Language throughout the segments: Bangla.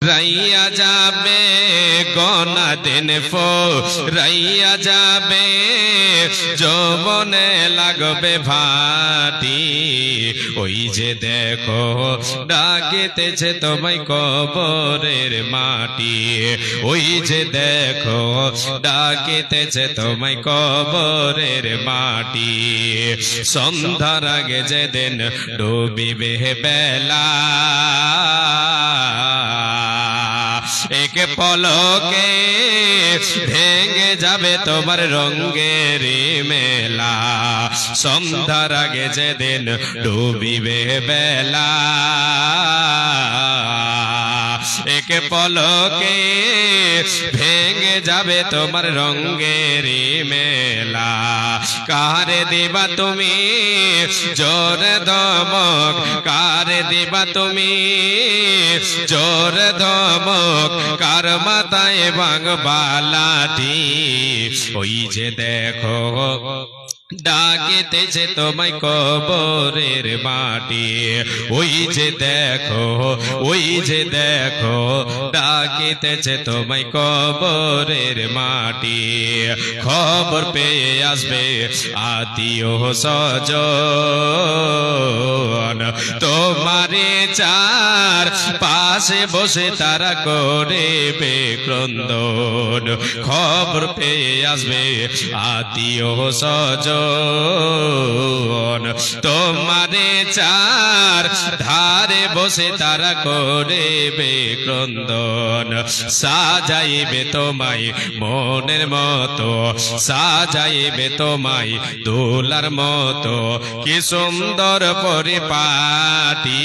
রাইয়া যাবে গোনা দিন রাইয়া যাবে যৌবনে লাগবে ভাটি ওই যে দেখো ডাকিতেছে তোমায় কবরের মাটি ওই যে দেখো ডাকিতেছে তোমায় কবরের মাটি সন্ধ্যার আগে যেদিন ডুবিবে বেলা এক পলকে ভেঙে যাবে তোমার রঙের মেলা সন্ধ্যার আগে যেদিন ডুবিবে বেলা এক পলকে ভেঙে যাবে তোমার রঙের মেলা কারে দিবা তুমি জোর দমক কারে দিবা তুমি জোর দমক কার মাথায় ভাঙবা লাঠি ওই যে দেখো ডাকিতেছে তোমায় কবরের মাটি ওই যে দেখো ডাকিতেছে তোমায় কবরের মাটি খবর পেয়ে আসবে আত্মীয় স্বজন তোমারে চার পাশে বসে তারা করবে ক্রন্দন খবর পেয়ে আসবে আত্মীয় স্বজন তোমারে চার ধারে বসে তারা করবে ক্রন্দন সাজাইবে তোমায় মনের মতো সাজাইবে তোমায় দোলার মতো কি সুন্দর পরিপাটি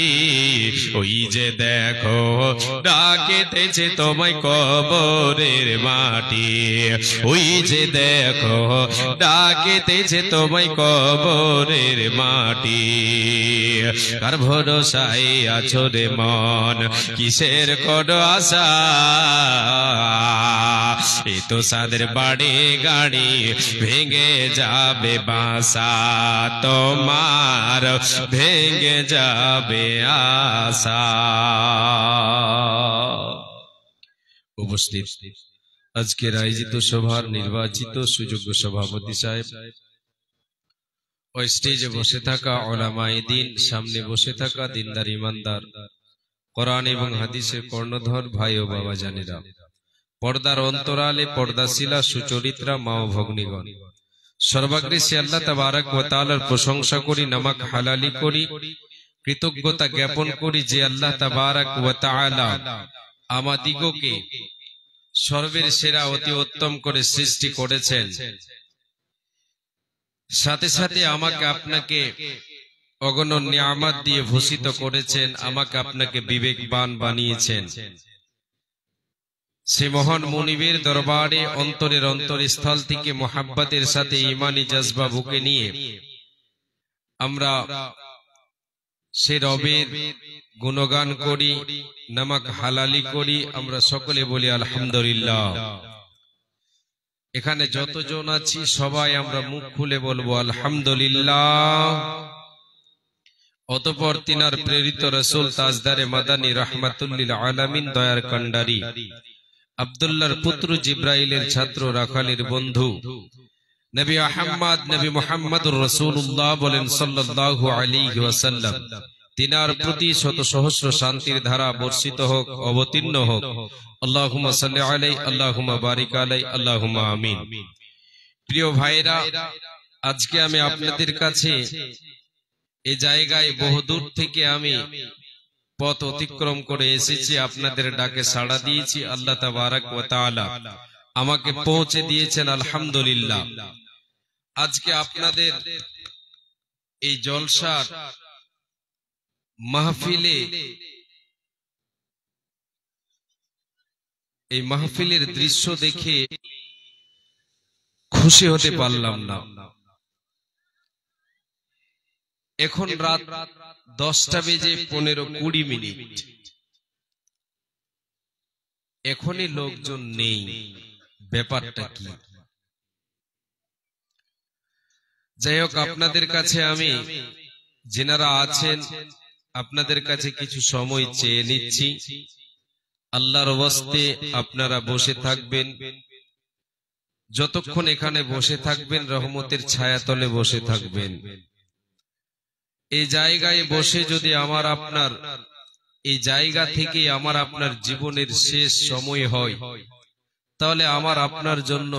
ওই যে দেখো ডাকিতেছে তোমায় কবরের মাটি ওই যে দেখো ডাকিতেছে তোমায় কবরের মাটি কার ভরসায় আছো রে মন কিসের কোন আশা এই তো সাদের বাড়ি গাড়ি ভেঙে যাবে বাসা তোমার ভেঙে যাবে আশা উপস্থিত আজকের আয়োজিত সভার নির্বাচিত সুযোগ্য সভাপতি সাহেব ও স্টেজে বসে থাকা উলামায়ে দ্বীন সামনে বসে থাকা দিনদার ইমানদার কোরআন এবং হাদিসের কর্ণধর ভাই ও বাবা জানেরা পর্দার অন্তরালে পর্দাশীলা সুচরিত্রা মা ও ভগ্নীগণ সর্বাগ্রে সে আল্লাহ তাবারক ওয়া তাআলার প্রশংসা করি নামাক হালালি করি কৃতজ্ঞতা জ্ঞাপন করি যে আল্লাহ তাবারক ওয়া তাআলা আমাদিগকে সর্বের সেরা অতি উত্তম করে সৃষ্টি করেছেন সাথে সাথে আমাকে আপনাকে অগণন নিয়ামত দিয়ে ভূষিত করেছেন আমাকে আপনাকে বিবেকবান বানিয়েছেন সে মহান মুনিবের দরবারে অন্তরের অন্তরস্থল থেকে মোহাব্বতের সাথে ঈমানি জজবা বুকে নিয়ে আমরা সে রবের গুণগান করি নামাক হালালি করি আমরা সকলে বলি আলহামদুলিল্লাহ এখানে যতজন আছি সবাই আমরা মুখ খুলে বলবো আলহামদুলিল্লাহ অতঃপর তিনার প্রেরিত রাসূল তাজদারে মাদানী রাহমাতুল লিল আলামিন দয়ার কান্ডারি আব্দুল্লাহর পুত্র জিব্রাইলের ছাত্র রাখালের বন্ধু নবী আহমদ নবী মুহাম্মদুর রাসূলুল্লাহ বলেন সাল্লাল্লাহু আলাইহি ওয়াসাল্লাম তিনার প্রতি শত সহস্র শান্তির ধারা বর্ষিত হোক অবতীর্ণ হোক আল্লাহুম্মা সাল্লি আলাইহি আল্লাহুম্মা বারিক আলাইহি আল্লাহুম্মা আমিন প্রিয় ভাইরা আজকে আমি আপনাদের কাছে এই জায়গায় বহুদূর থেকে আমি পথ অতিক্রম করে এসেছি আপনাদের ডাকে সাড়া দিয়েছি আল্লাহ তাবারক ওয়া তাআলা আমাকে পৌঁছে দিয়েছেন আলহামদুলিল্লাহ আজকে আপনাদের এই জলসার মাহফিলে এই মাহফিলের দৃশ্য দেখে খুশি হতে পারলাম না এখন রাত 10:15-20 এখনই লোকজন নেই ব্যাপারটা কি যাই হোক আপনাদের কাছে আমি যারা আছেন আপনাদের কাছে কিছু সময় চেয়ে নিচ্ছি আল্লাহর ওয়াস্তে আপনারা বসে থাকবেন, যতক্ষণ এখানে বসে থাকবেন রহমতের ছায়াতলে বসে থাকবেন। এই জায়গায় বসে যদি এই জায়গা থেকে আমার আপনার জীবনের শেষ সময় হয়, তাহলে আমার আপনার জন্য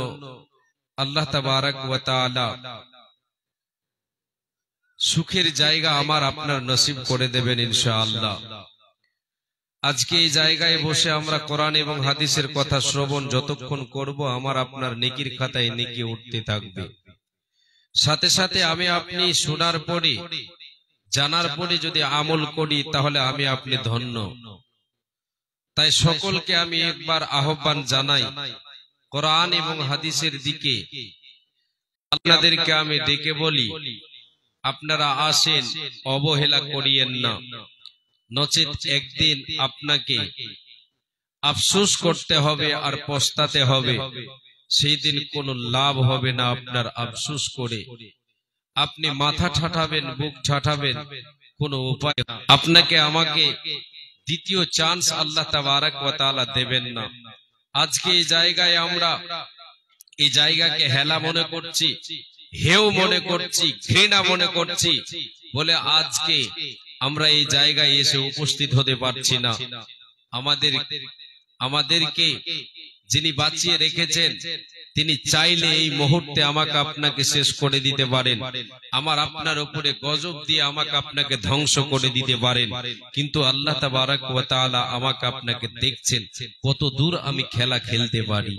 আল্লাহ তাবারাক ওয়া তাআলা সুখের জায়গা আমার আপনার নসিব করে দেবেন ইনশাআল্লাহ। আজকে এই জায়গায় বসে আমরা কোরআন এবং হাদিসের কথা শ্রবণ যতক্ষণ করব, আমার আপনার নেকির খাতায় নেকি উঠতে থাকবে। সাথে সাথে আমি আপনি শোনার পরে, জানার পরে যদি আমল করি, তাহলে আমি আপনি ধন্য। তাই সকলকে আমি একবার আহ্বান জানাই, কোরআন এবং হাদিসের দিকে আপনাদেরকে আমি ডেকে বলি, আপনারা আসেন, অবহেলা করিয়েন না, নচেত একদিন আপনাকে আফসোস করতে হবে আর পস্তাতে হবে। সেই দিন কোনো লাভ হবে না আপনার আফসোস করে। আপনি মাথা ঠাঠাবেন, বুক ঠাঠাবেন, কোনো উপায় আপনাকে আমাকে দ্বিতীয় চান্স আল্লাহ তাবারাক ওয়া তাআলা দেবেন না। আজকে এই জায়গায় আমরা এই জায়গাকে হেলা মনে করছি, হেও মনে করছি, ঘৃণা মনে করছি বলে আজকে আমরা এই জায়গায় এসে উপস্থিত হতে পারছি না। আমাদেরকে যিনি বাঁচিয়ে রেখেছেন, তিনি চাইলে এই মুহূর্তে আমাকে আপনাকে শেষ করে দিতে পারেন, আমার আপনার উপরে গজব দিয়ে আমাকে আপনাকে ধ্বংস করে দিতে পারেন। কিন্তু আল্লাহ তাবারাক ওয়া তাআলা আমাকে আপনাকে দেখছেন কত দূর আমি খেলা খেলতে পারি।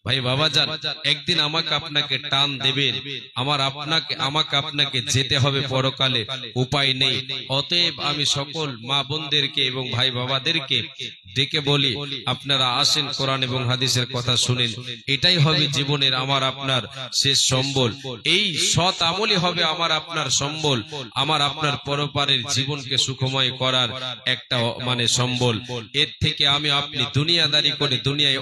ভাই বাবাজান, একদিন আমাকে আপনাকে টান দেবেন, আমাকে আপনাকে যেতে হবে পরকালে, উপায় নেই। অতএব আমি সকল মা বোনদেরকে এবং ভাই বাবাদেরকে ডেকে বলি, আপনারা আসেন, কোরআন এবং হাদিসের কথা শুনেন। এটাই হবে জীবনের আমার আপনার শেষ সম্বল। এই সৎ আমলই হবে আমার আপনার সম্বল, আমার আপনার পরপারের জীবনকে সুখময় করার একটা সম্বল। এর থেকে আমি আপনি দুনিয়াদারি করে দুনিয়ায়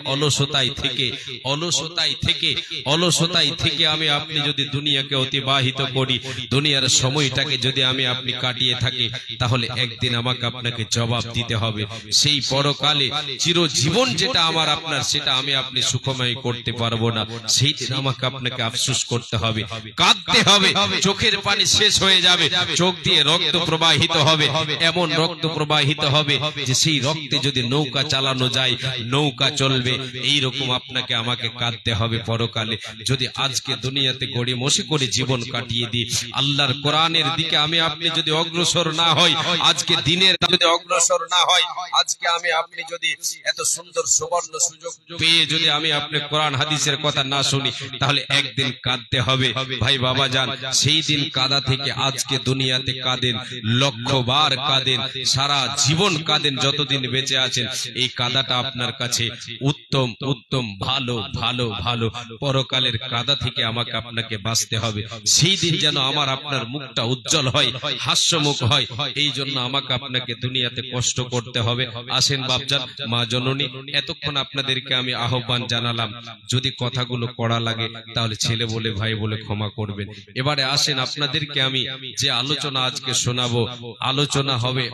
অলসতায় থেকে আমি আপনি যদি দুনিয়াকে অতিবাহিত করি, দুনিয়ার সময়টাকে যদি আমি আপনি কাটিয়ে থাকি, তাহলে একদিন আমাকে আপনাকে জবাব দিতে হবে। সেই পরকালে চিরজীবন যেটা আমার আপনার, সেটা আমি আপনি সুখময় করতে পারবো না। সেই দিন আমাকে আপনাকে আফসোস করতে হবে, কাঁদতে হবে, চোখের পানি শেষ হয়ে যাবে, চোখ দিয়ে রক্ত প্রবাহিত হবে, এমন রক্ত প্রবাহিত হবে যে সেই রক্তে যদি নৌকা চালানো যায়, নৌকা চলবে। এইরকম আপনাকে আমাকে কাঁদতে হবে পরকালে। যদি আজকে দুনিয়াতে গড়িমসি করে জীবন কাটিয়ে দিই, আল্লাহর কোরআনের দিকে আমি আপনি যদি অগ্রসর না হই, আজকে দিনের যদি অগ্রসর না হয়, আজকে আমি আপনি যদি এত সুন্দর সুবর্ণ সুযোগ পেয়ে যদি আমি আপনি কোরআন হাদিসের কথা না শুনি, তাহলে একদিন কাঁদতে হবে। ভাই বাবা যান, সেই দিন কাঁদা থেকে আজকে দুনিয়াতে কাঁদেন, লক্ষবার কাঁদেন, সারা জীবন কাঁদেন, যতদিন বেঁচে আছেন। এই কাঁদাটা আপনার কাছে উত্তম উত্তম ভালো ভালো ভালো পরকালের কাঁদা থেকে আমাকে আপনাকে বাঁচতে হবে। সেই দিন যেন আমার আপনার মুখটা উজ্জ্বল হয়, হাস্যমুখ হয়। এই জন্য আমাকে আপনাকে দুনিয়াতে কষ্ট করতে হবে। আসেন বাপজান, মা জননী, এতক্ষণ আপনাদেরকে আমি আহ্বান জানালাম। যদি কথাগুলো কড়া লাগে তাহলে ছেলে বলে ভাই বলে ক্ষমা করবেন। এবারে আসেন, আপনাদেরকে আমি যে আলোচনা আজকে শোনাবো, আলোচনা হবে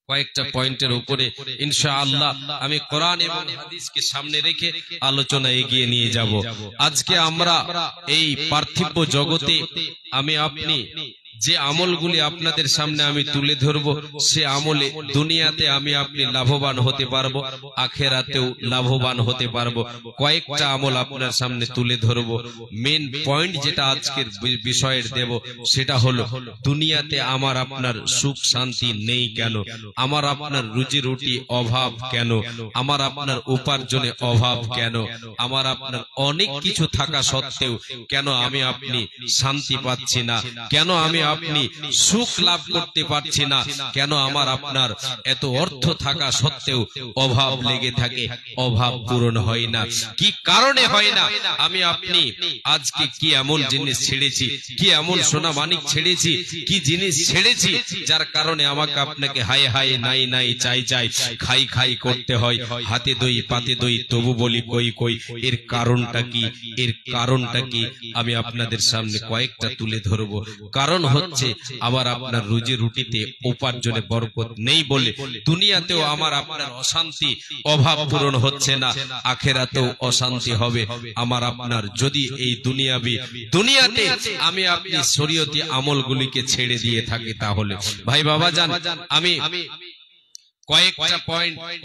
কয়েকটা পয়েন্টের উপরে ইনশাআল্লাহ। আমি কোরআন এবং হাদিসকে সামনে রেখে আলোচনা এগিয়ে নিয়ে যাব। আজকে আমরা এই পার্থিব জগতে আমি আপনি যে আমলগুলি আপনাদের সামনে আমি তুলে ধরব, সে আমলে দুনিয়াতে আমি আপনি লাভবান হতে পারবো, আখেরাতেও লাভবান হতে পারবো। কয়েকটা আমল আপনার সামনে তুলে ধরব। মেন পয়েন্ট যেটা আজকের বিষয়ের দেব, সেটা হলো দুনিয়াতে আমার আপনার সুখ শান্তি নেই কেন, আমার আপনার রুজি রুটি অভাব কেন, আমার আপনার উপার্জনে অভাব কেন, আমার আপনার অনেক কিছু থাকা সত্ত্বেও কেন আমি আপনি শান্তি পাচ্ছি না, কেন আমি আপনি সুখ লাভ করতে পারছি না, কেন আমার আপনার এত অর্থ থাকা সত্ত্বেও অভাব লেগে থাকে, অভাব পূরণ হয় না, কি কারণে হয় না? আমি আপনি আজকে কি এমন জিনিস ছেড়েছি, কি এমন সোনা মানিক ছেড়েছি, কি জিনিস ছেড়েছি যার কারণে আমাকে আপনাকে হায় হায় নাই নাই চাই চাই খাই খাই করতে হয়, হাতে দই পাতে দই তবু বলি কই কই। এর কারণটা কি? এর কারণটা কি আমি আপনাদের সামনে কয়েকটা তুলে ধরবো। কারণ হচ্ছে আমার আপনার রুজি রুটিতে উপার্জনে বরকত নেই বলে দুনিয়াতেও আমার আপনার অশান্তি অভাব পূরণ হচ্ছে না, আখেরাতেও অশান্তি হবে আমার আপনার যদি এই দুনিয়াতে আমি আপনি শরীয়তি আমলগুলিকে ছেড়ে দিয়ে থাকি। তাহলে ভাই বাবা জান, আমি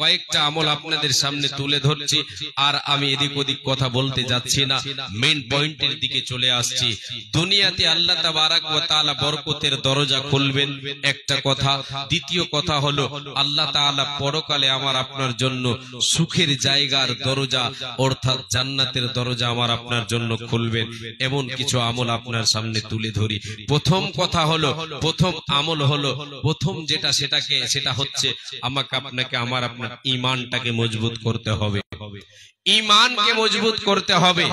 কয়েকটা আমল আপনাদের সামনে তুলে ধরছি, আর আমি এদিক ওদিক কথা বলতে যাচ্ছি না, মেইন পয়েন্টের দিকে চলে আসছি। দুনিয়াতে আল্লাহ তাবারাক ওয়া তাআলা বরকতের দরজা খুলবেন, একটা কথা। দ্বিতীয় কথা হলো আল্লাহ তাআলা পরকালে আমার আপনার জন্য সুখের জায়গার দরজা অর্থাৎ জান্নাতের দরজা আমার আপনার জন্য খুলবেন। এমন কিছু আমল আপনার সামনে তুলে ধরি। প্রথম কথা হলো, প্রথম আমল হলো, প্রথম সেটা হচ্ছে আমাকে আপনাকে আমার আপনার ঈমানটাকে মজবুত করতে হবে। ঈমানকে মজবুত করতে হবে।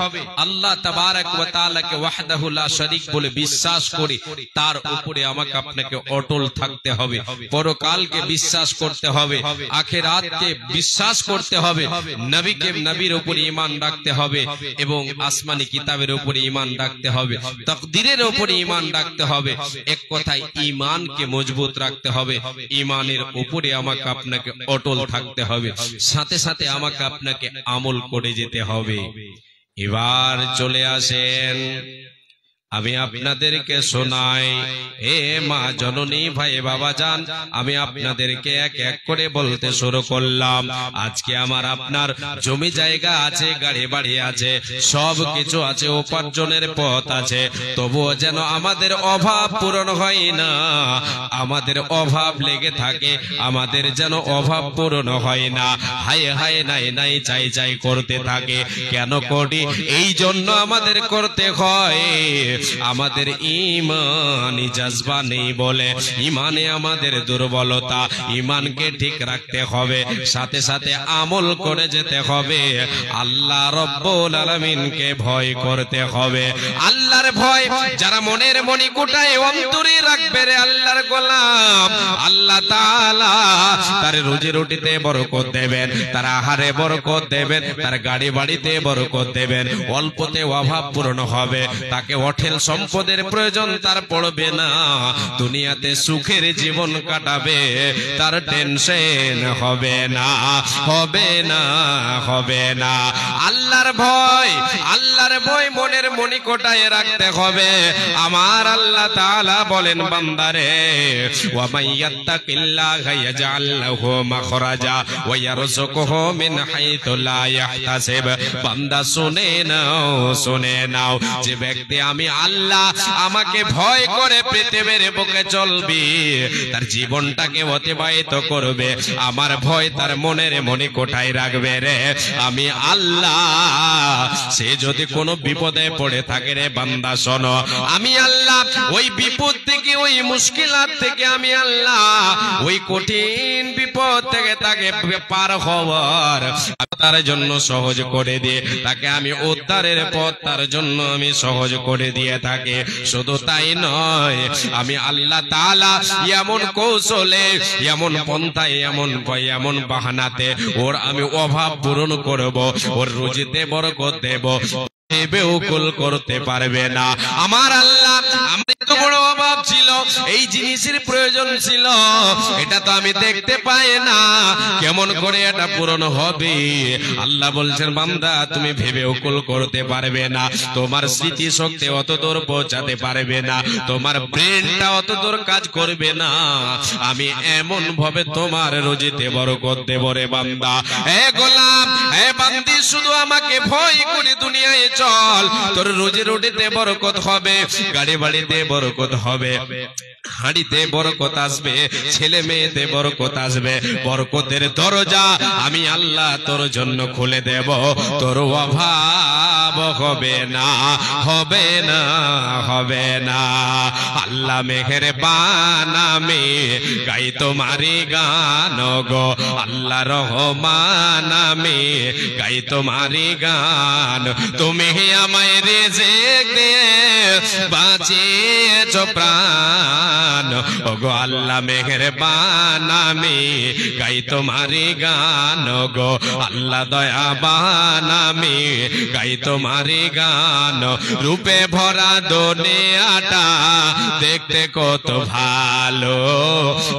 আল্লাহ তাবারাক ওয়া তাআলাকে ওয়াহদাহু লা শারীক বলে বিশ্বাস করে তার উপরে আমাকে আপনাকে অটল থাকতে হবে। পরকালকে বিশ্বাস করতে হবে, আখিরাতকে বিশ্বাস করতে হবে, নবীর উপরে ঈমান রাখতে হবে এবং আসমানি কিতাবের উপরে ঈমান রাখতে হবে, তাকদীরের উপরে ঈমান রাখতে হবে। এক কথায় ঈমানকে মজবুত রাখতে হবে, ঈমানের উপরে আমাকে আপনাকে অটল থাকতে হবে, সাথে সাথে আমাকে আপনাকে আমল করে যেতে হবে। এবার চলে আসেন, আমি আপনাদেরকে শোনাই। হে মা জননী, ভাই বাবা জান, আমি আপনাদেরকে এক এক করে বলতে শুরু করলাম। আজকে আমার আপনার জমি জায়গা আছে, গাড়ি বাড়ি আছে, সব কিছু আছে, উপার্জনের পথ আছে, তবুও যেন আমাদের অভাব পূরণ হয় না, আমাদের অভাব লেগে থাকে, আমাদের যেন অভাব পূরণ হয় না, হায় হায় নাই নাই চাই চাই করতে থাকে। কেন করি? এই জন্য আমাদের করতে হয়, আমাদের ঈমানি জজবা নেই বলে, ঈমানে আমাদের দুর্বলতা, ঈমানকে ঠিক রাখতে হবে, সাথে সাথে আমল করে যেতে হবে, আল্লাহ রব্বুল আলামিনকে ভয় করতে হবে। আল্লাহর ভয় যারা মনের মণিকোঠায় অন্তরে রাখবে রে আল্লাহর গোলাম, আল্লাহ তাআলা তার রুজি রুটিতে বরকত দেবেন, তার আহারে বরকত দেবেন, তার গাড়ি বাড়িতে বরকত দেবেন, অল্পতে অভাব পূরণ হবে, তাকে অঠেল সম্পদের প্রয়োজন তার পড়বে না, দুনিয়াতে সুখের জীবন কাটাবে, তার টেনশন হবে না, হবে না, হবে না। আল্লাহর ভয় মনের মণিকোঠায় রাখতে হবে। আমার আল্লাহ তাআলা বলেন, বান্দারে, ওয়া মাইয়াত্তাকিল্লাহা ইয়াজআল লাহু মাখরাজা ওয়া ইয়ারযুকুহু মিন হাইতু লা ইয়াহতাসিব। বান্দা শুনে নাও, যে ব্যক্তি আমি আল্লাহ আমাকে ভয় করে পৃথিবীর বুকে চলবে, তার জীবনটাকে অতিবাহিত করবে, আমার ভয় তার মনের মণিকোঠায় রাখবে রে, আমি আল্লাহ, সে যদি কোনো বিপদে পড়ে থাকে রে বান্দা শোনো, আমি আল্লাহ ওই বিপদ থেকে, ওই মুশকিলাত থেকে আমি আল্লাহ ওই কঠিন বিপদ থেকে তাকে পার হওয়ার তার জন্য সহজ করে দিয়ে, তাকে আমি উদ্ধারের পথ তার জন্য আমি সহজ করে দিয়ে থাকি। শুধু তাই নয়, আমি আল্লাহ তাআলা এমন কৌশলে, এমন পন্থায়, এমন বাহানাতে ওর আমি অভাব পূরণ করব, ওর রুজিতে বরকত দেব, বেউকুল করতে পারবে না। আমার আল্লাহ, আমার এত বড় অভাব ছিল, এই জিনিসের প্রয়োজন ছিল, এটা তো আমি দেখতে পাই না, কেমন করে এটা পূরণ হবে? আল্লাহ বলছেন, বান্দা তুমি বেউকুল করতে পারবে না, তোমার স্মৃতি শক্তি অত দূর পৌঁছাতে পারবে না, তোমার ব্রেনটা অত দূর কাজ করবে না, আমি এমন ভাবে তোমার রুজিতে বরকত দেব রে বান্দা। হে গোলাম, হে বান্দি, শুধু আমাকে ভয় করে দুনিয়ায় চল, তোর রুজি রুটিতে বরকত হবে, গাড়ি বাড়িতে বরকত হবে, হাড়িতে বরকত আসবে, ছেলে মেয়েতে বরকত আসবে, বরকতের দরজা আমি আল্লাহ তোর জন্য খুলে দেব, তোর অভাব হবে না, হবে না, হবে না। আল্লাহ মেহেরবান, আমি গাই তোমারি গান গো, আল্লাহ রহমান, আমি গাই তোমারি গান, তুমি আমায় রিজিক দিয়ে বাঁচিয়েছো প্রাণ, ওগো আল্লাহ মেহেরবান, আমি গাই তোমারি গান গো, আল্লাহ দয়াবান, আমি গাই তোমারি গান, রূপে ভরা দুনিয়াটা দেখতে কত ভালো,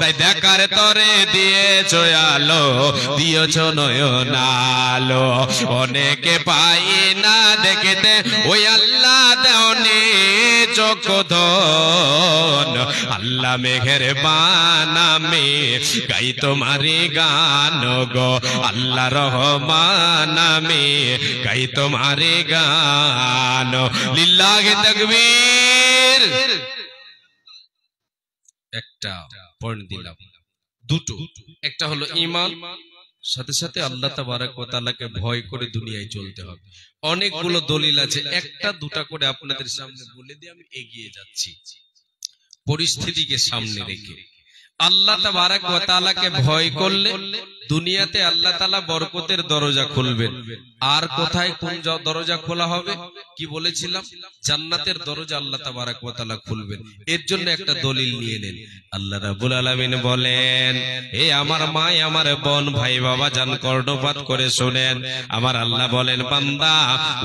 তাই দেখার তরে দিয়েছ আলো, দিয়েছ নয়ন আলো। অনেকে পাই না দেখতে, ওই আল্লাহ দেওনি চোখধন। আল্লাহ মেঘের বানামে গাই তোমারি গান গো, আল্লাহ রহমান আমি গাই তোমারি গান। লিল্লাহি তাকবীর। একটা পয়েন্ট দিলাম, দুটো। একটা হলো ঈমান, সাথে সাথে আল্লাহ তাবারক ওয়া তাআলাকে ভয় করে দুনিয়ায় চলতে হবে। অনেকগুলো দলিল আছে, একটা দুটা করে আপনাদের সামনে বলে দিয়ে আমি এগিয়ে যাচ্ছি পরিস্থিতিকে সামনে রেখে। আল্লাহ তাবারক ওয়া তাআলাকে ভয় করলে দুনিয়াতে আল্লাহ তাআলা বরকতের দরজা খুলবেন। আর কোথায় কোন দরজা খোলা হবে কি বলেছিলাম? জান্নাতের দরজা আল্লাহ তাবারক ওয়া তাআলা খুলবেন। এর জন্য একটা দলিল নিয়ে নেন। আল্লাহ রাব্বুল আলামিন বলেন, হে আমার মা, আমার বোন, ভাই, বাবা জান, কর্ণপাত করে শুনেন। আমার আল্লাহ বলেন, বান্দা,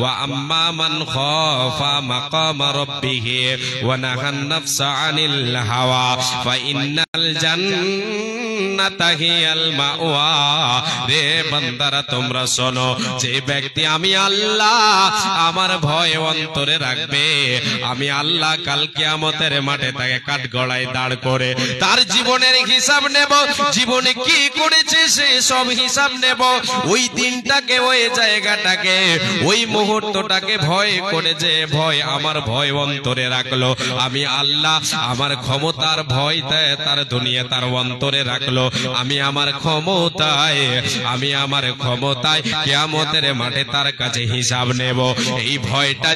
ওয়া আম্মা মান খাফা মাকামা রাব্বিহি ওয়া নাহান নাফসা আনিল হাওয়া ফা ইন্নাল জান্নাতা হিয়াল মাওয়া। রে বান্দারা, তোমরা শোনো, যে ব্যক্তি আমি আল্লাহ আমার ভয় অন্তরে রাখবে, আমি আল্লাহ কাল কিয়ামতের মাঠে তাকে কাঠগড়ায় দাঁড় করে তার জীবনের হিসাব নেব। জীবনে কি করেছে সে সব হিসাব নেব। ওই দিনটাকে, ওই জায়গাটাকে, ওই মুহূর্তটাকে ভয় করে, যে ভয় আমার ভয় অন্তরে রাখলো, আমি আল্লাহ আমার ক্ষমতার ভয় তার দুনিয়া তার অন্তরে রাখলো, আমি আমার ক্ষমতায় কিয়ামতের মাঠে তার কাছে হিসাব নেব। এই ভয়টা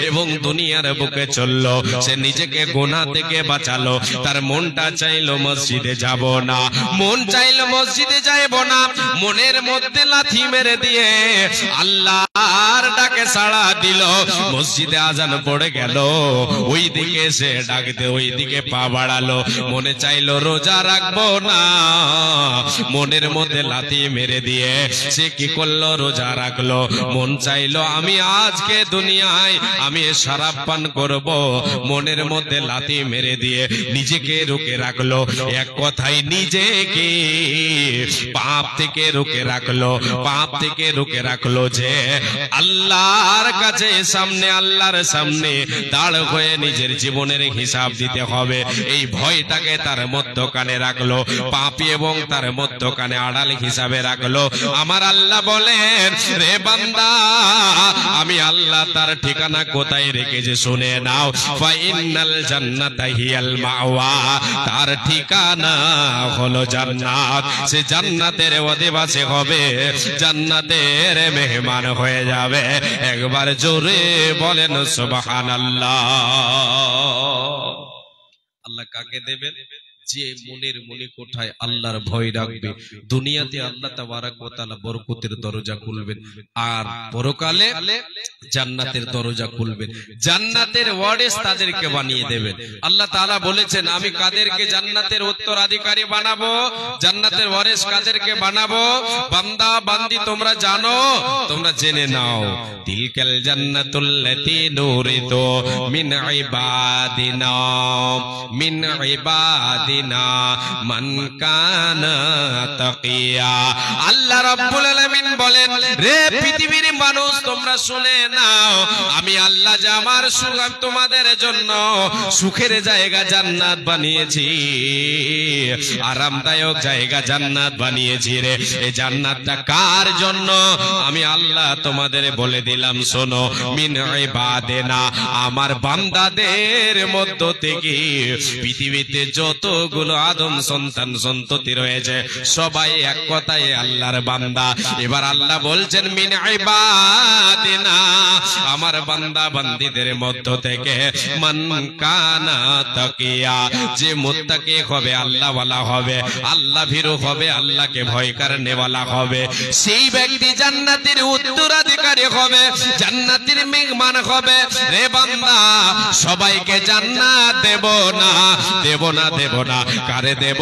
এবং দুনিয়ার বুকে চললো, সে নিজেকে গুনাহ থেকে বাঁচালো। তার মনটা চাইলো মসজিদে যাব না, মন চাইলো মসজিদে যাব না, মনের মধ্যে লাথি মেরে দিয়ে আল্লাহর ডাকে সাড়া দিল। মসজিদে আজান পড়ে গেল, ওই দিকে সে ডাকতে ওই দিকে পা বাড়ালো। মনে চাইলো রোজা রাখবো না, মনের মধ্যে লাথি মেরে দিয়ে সে কি করলো? রোজা রাখলো। মন চাইলো আমি আজকে দুনিয়ায় আমি শরাব পান করব, মনের মধ্যে লাথি মেরে দিয়ে নিজেকে রুকে রাখলো। এক কথায় নিজেকে পাপ থেকে রুকে রাখলো, পাপ থেকে রুকে রাখলো, যে আল্লাহর কাছে আল্লাহর সামনে দাঁড় হয়ে নিজের জীবনের হিসাব দিতে হবে। এই ভয়টাকে তার মধ্যখানে রাখলো, পাপী এবং তার মধ্যখানে আড়াল হিসাবে রাখলো। আমার আল্লাহ বলেন, রে বান্দা, আমি আল্লাহ তার ঠিকানা কোথায় রেখেছে শুনে নাও। ফা ইন্নাল জান্নাতা হিয়াল মাওয়া, তার ঠিকানা হলো জান্নাত। সে জান্নাতের অধিবাসী হবে, জান্নাতের মেহমান হয়ে যাবে। একবার জোরে বলেন সুবহানাল্লাহ। আল্লাহ কাকে দেবেন? যে মনের মনে কোঠায় আল্লাহর ভয় রাখবে, দুনিয়াতে আল্লাহ তাবারক ওয়া তাআলা বরকতের দরজা খুলবেন, আর পরকালে জান্নাতের দরজা খুলবেন। জান্নাতের ওয়ারিস তাদেরকে বানিয়ে দেবেন। আল্লাহ তাআলা বলেছেন, আমি কাদেরকে জান্নাতের উত্তরাধিকারী বানাবো, জান্নাতের ওয়ারিস কাদেরকে বানাবো? বান্দা বান্দি তোমরা জানো, তোমরা জেনে নাও। তিলকাল জান্নাতুল্লাতী নুরিতু মিন ইবাদিনা মান কানা তাকিয়া। আল্লাহ রাব্বুল আলামিন বলেন, রে পৃথিবীর মানুষ তোমরা শুনে নাও, আমি আল্লাহ যে আমার সুখ তোমাদের জন্য সুখের জায়গা জান্নাত বানিয়েছি, আরামদায়ক জায়গা জান্নাত বানিয়েছি। রে এই জান্নাতটা কার জন্য? আমি আল্লাহ তোমাদের বলে দিলাম, শোনো, মিন ইবাদিনা, আমার বান্দাদের মধ্য থেকে পৃথিবীতে যতগুলো আদম সন্তান সন্ততি রয়েছে সবাই এক কথায় আল্লাহর বান্দা। এবার আল্লাহ বলছেন, মিন ইবাদিনা, আমার বান্দা বান্দীদের মধ্য থেকে মান কানা তাকিয়া, যে মুত্তাকি হবে, আল্লাহ ওয়ালা হবে, আল্লাহ ভীরু হবে, আল্লাহকে ভয় করনে ওয়ালা হবে, সেই ব্যক্তি জান্নাতের উত্তরাধিকারী হবে, জান্নাতের মেহমান হবে। রে বান্দা, সবাইকে জান্নাত দেব না, দেব না, দেব না। কারে দেব?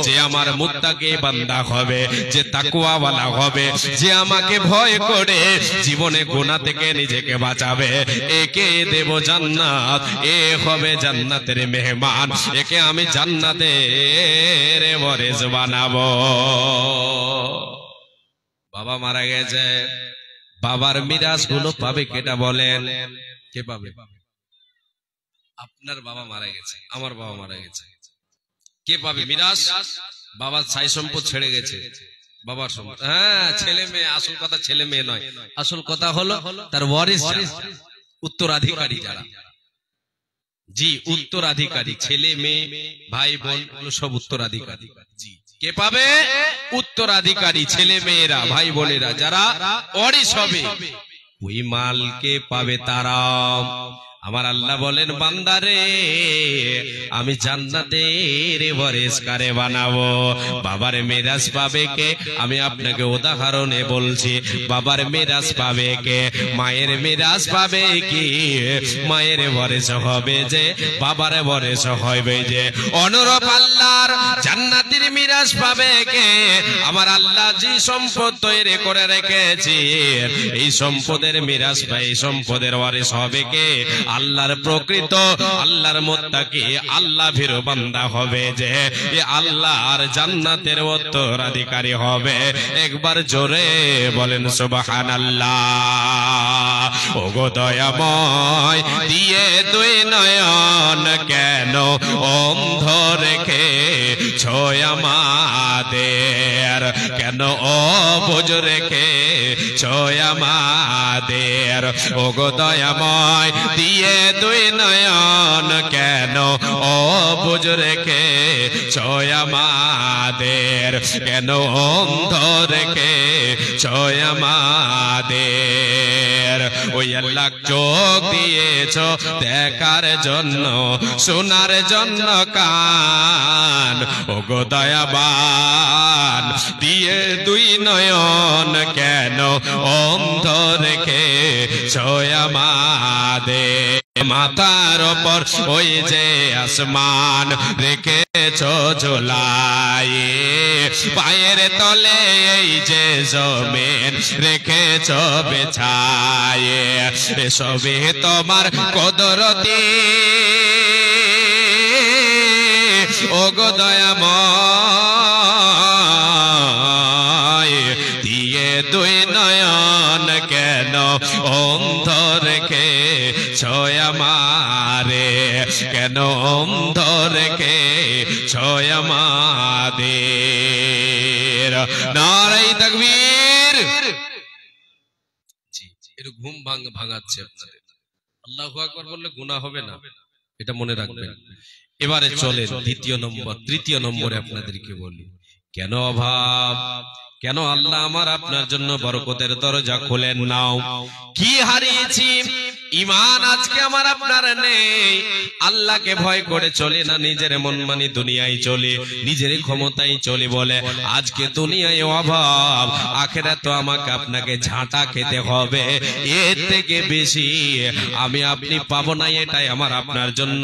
যে আমার মুত্তাকি বান্দা হবে, যে তাকওয়া ওয়ালা হবে, যে যে আমাকে ভয় করে জীবনে গুনাহ থেকে নিজেকে বাঁচাবে, একে দেব জান্নাত, এ হবে জান্নাতের মেহমান, একে আমি জান্নাতের ওয়ারিস বানাবো। বাবা মারা গেছে, বাবার মিরাস গুলো পাবে কেটা বলেন? কে পাবে? আপনার বাবা মারা গেছে, আমার বাবা মারা গেছে, কে পাবে মিরাস? বাবার ছাই সম্পদ ছেড়ে গেছে, বাবার সম্পদ। হ্যাঁ, ছেলে মেয়ে, আসল কথা ছেলে মেয়ে নয়, আসল কথা হলো তার ওয়ারিস, উত্তরাধিকারী যারা। জি, উত্তরাধিকারী, ছেলে মেয়ে ভাই বোন সব উত্তরাধিকারী। জি, কে পাবে? উত্তরাধিকারী, ছেলে মেয়েরা ভাই বোনেরা যারা ওয়ারিস হবে, ওই মালকে পাবে তারা। আমার আল্লাহ বলেন, বান্দারে আমি জান্নাতের ওয়ারিস কারে বানাবো? বাবার মিরাস পাবে কে? আমি আপনাকে উদাহরণে বলছি, বাবার মিরাস পাবে কে? মায়ের মিরাস পাবে কি? মায়ের ওয়ারিস হবে যে, বাবার ওয়ারিস হবে যে। অনুরূপ আল্লাহর জান্নাতের মিরাস পাবে কে? আমার আল্লাহ যে সম্পদ তৈরি করে রেখেছে, এই সম্পদের মিরাস পায়, এই সম্পদের ওয়ারিস হবে কে? আল্লাহর প্রকৃত, আল্লাহর মুত্তাকি, আল্লাহ ভীরু বান্দা হবে যে, এ আল্লাহর জান্নাতের উত্তরাধিকারী হবে। একবার জোরে বলেন সুবহানাল্লাহ। ওগো দয়াময়, দিয়ে দুই নয়ন কেন অন্ধ রেখে ছয় আমাদের, কেন অবুঝ রেখে ছয় আমাদের। ওগো দয়াময়, দিয়ে দুই নয়ন কেন অবুঝ রেখে ছয় আমাদের, কেন অন্ধ রেখে ছয় আমাদের। ওই আল্লাহ চোখ দিয়েছ দেখার জন্য, শোনার জন্য কান, ওগো দয়াবান, দিয়ে দুই নয়ন কেন অন্ধ রেখে ছয় আমাদের। মাথার ওপর ওই যে আসমান রেখেছ ঝোলাই, পায়ের তলে এই যে জমিন রেখেছ বেছায়ে, সবে তোমার কুদরতি ওগো দয়াময়, দিয়ে দুই নয়ন কেন অন্ধ রেখে ছয় আমারে, কেন অন্ধ রেখে ছয় আমাদের। নারায়ে তাকবীর। জি, এর ঘুম ভাঙাচ্ছে আপনাদের। আল্লাহু আকবার বললে গুনাহ হবে না, এটা মনে রাখবেন। এবারে চলেন দ্বিতীয় নম্বর, তৃতীয় নম্বরে আপনাদেরকে বলি, কেন অভাব, কেন আল্লাহ আমার আপনার জন্য বরকতের দরজা খুলেন নাও? কি হারিয়েছি? ঈমান আজকে আমার আপনার নেই। আল্লাহকে ভয় করে চলে না, নিজের মন মানি দুনিয়ায় চলে, নিজের ক্ষমতায় চলে বলে আজকে দুনিয়ায় অভাব, আখিরাতে তো আমাকে আপনাকে ঝাঁটা খেতে হবে, এর থেকে বেশি আমি আপনি পাবো না। এটাই আমার আপনার জন্য,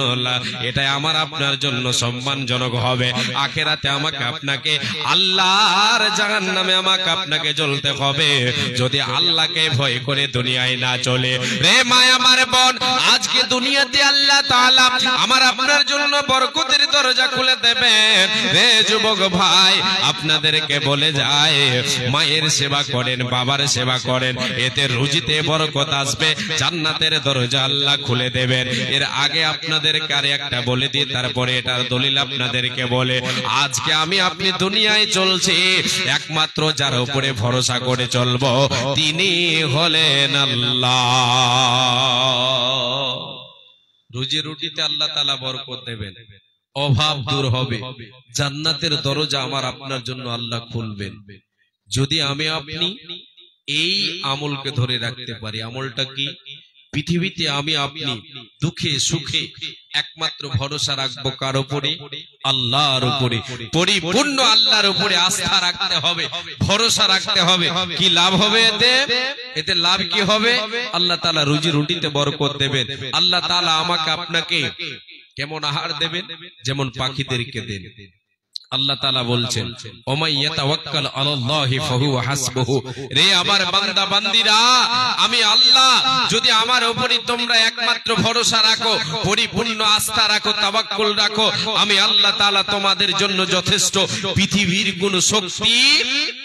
এটাই আমার আপনার জন্য সম্মানজনক হবে। আখিরাতে আমাকে আপনাকে আল্লাহর জাহান্নামে আমাকে আপনাকে জ্বলতে হবে যদি আল্লাহকে ভয় করে দুনিয়ায় না চলে। রে মায়া আমার বোন, আজকে দুনিয়াতে আল্লাহ তাআলা আমার আপনার জন্য বরকতের দরজা খুলে দেবেন। রে যুবক ভাই, আপনাদেরকে বলে যায়, মায়ের সেবা করেন, বাবার সেবা করেন, এতে রুজিতে বরকত আসবে, জান্নাতের দরজা আল্লাহ খুলে দেবেন। এর আগে আপনাদেরকে আর একটা বলে দিই, তারপরে এটার দলিল আপনাদেরকে বলে, আজকে আমি আপনি দুনিয়ায় চলছি, একমাত্র যার উপরে ভরসা করে চলবো তিনি হলেন আল্লাহ। রুজি রুটিতে আল্লাহ তাআলা বরকত দেবেন, অভাব দূর হবে, জান্নাতের দরজা আমার আপনার জন্য আল্লাহ খুলবেন যদি আমি আপনি এই আমলকে ধরে রাখতে পারি। আমলটা কি? পৃথিবীতে আমি আপনি দুঃখে সুখে একমাত্র ভরসা রাখবো কার উপরে? আল্লাহর উপরে। পরিপূর্ণ আল্লাহর উপরে আস্থা রাখতে হবে, ভরসা রাখতে হবে। কি লাভ হবে এতে? এতে লাভ কি হবে? আল্লাহ তাআলা রুজি রুটিতে বরকত দেবেন। আল্লাহ তাআলা আমাকে আপনাকে কেমন আহার দেবেন? যেমন পাখিদেরকে দেন। আল্লাহ তাআলা বলছেন ওমাই ইয়াতাওয়াক্কাল আলাল্লাহি ফাহুয়া হাসবুহু, রে আমার বান্দা বান্দিরা, আমি আল্লাহ যদি আমার উপরই তোমরা একমাত্র ভরসা রাখো, পরিপূর্ণ আস্থা রাখো, তাওয়াক্কুল রাখো, আমি আল্লাহ তাআলা তোমাদের জন্য যথেষ্ট। পৃথিবীর কোনো শক্তি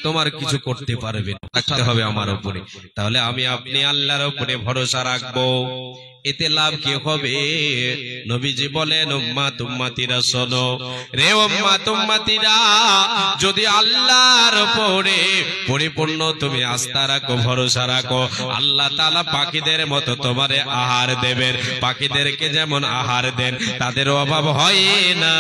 তোমার কিছু করতে পারবে না, রাখতে হবে আমার উপরে। তাহলে আমি আপনি আল্লাহর উপরে ভরসা রাখবো। এতে লাভ কি হবে? নবীজি বলেন উম্মাত উম্মতিরা শোনো, রে উম্মাত উম্মতিরা, যদি আল্লাহর উপরে পরিপূর্ণ তুমি আস্থা রাখো, ভরসা রাখো, আল্লাহ তাআলা পাখিদের মতো তোমারে আহার দেবেন। পাখিদেরকে যেমন আহার দেন, তাদের অভাব হয় না,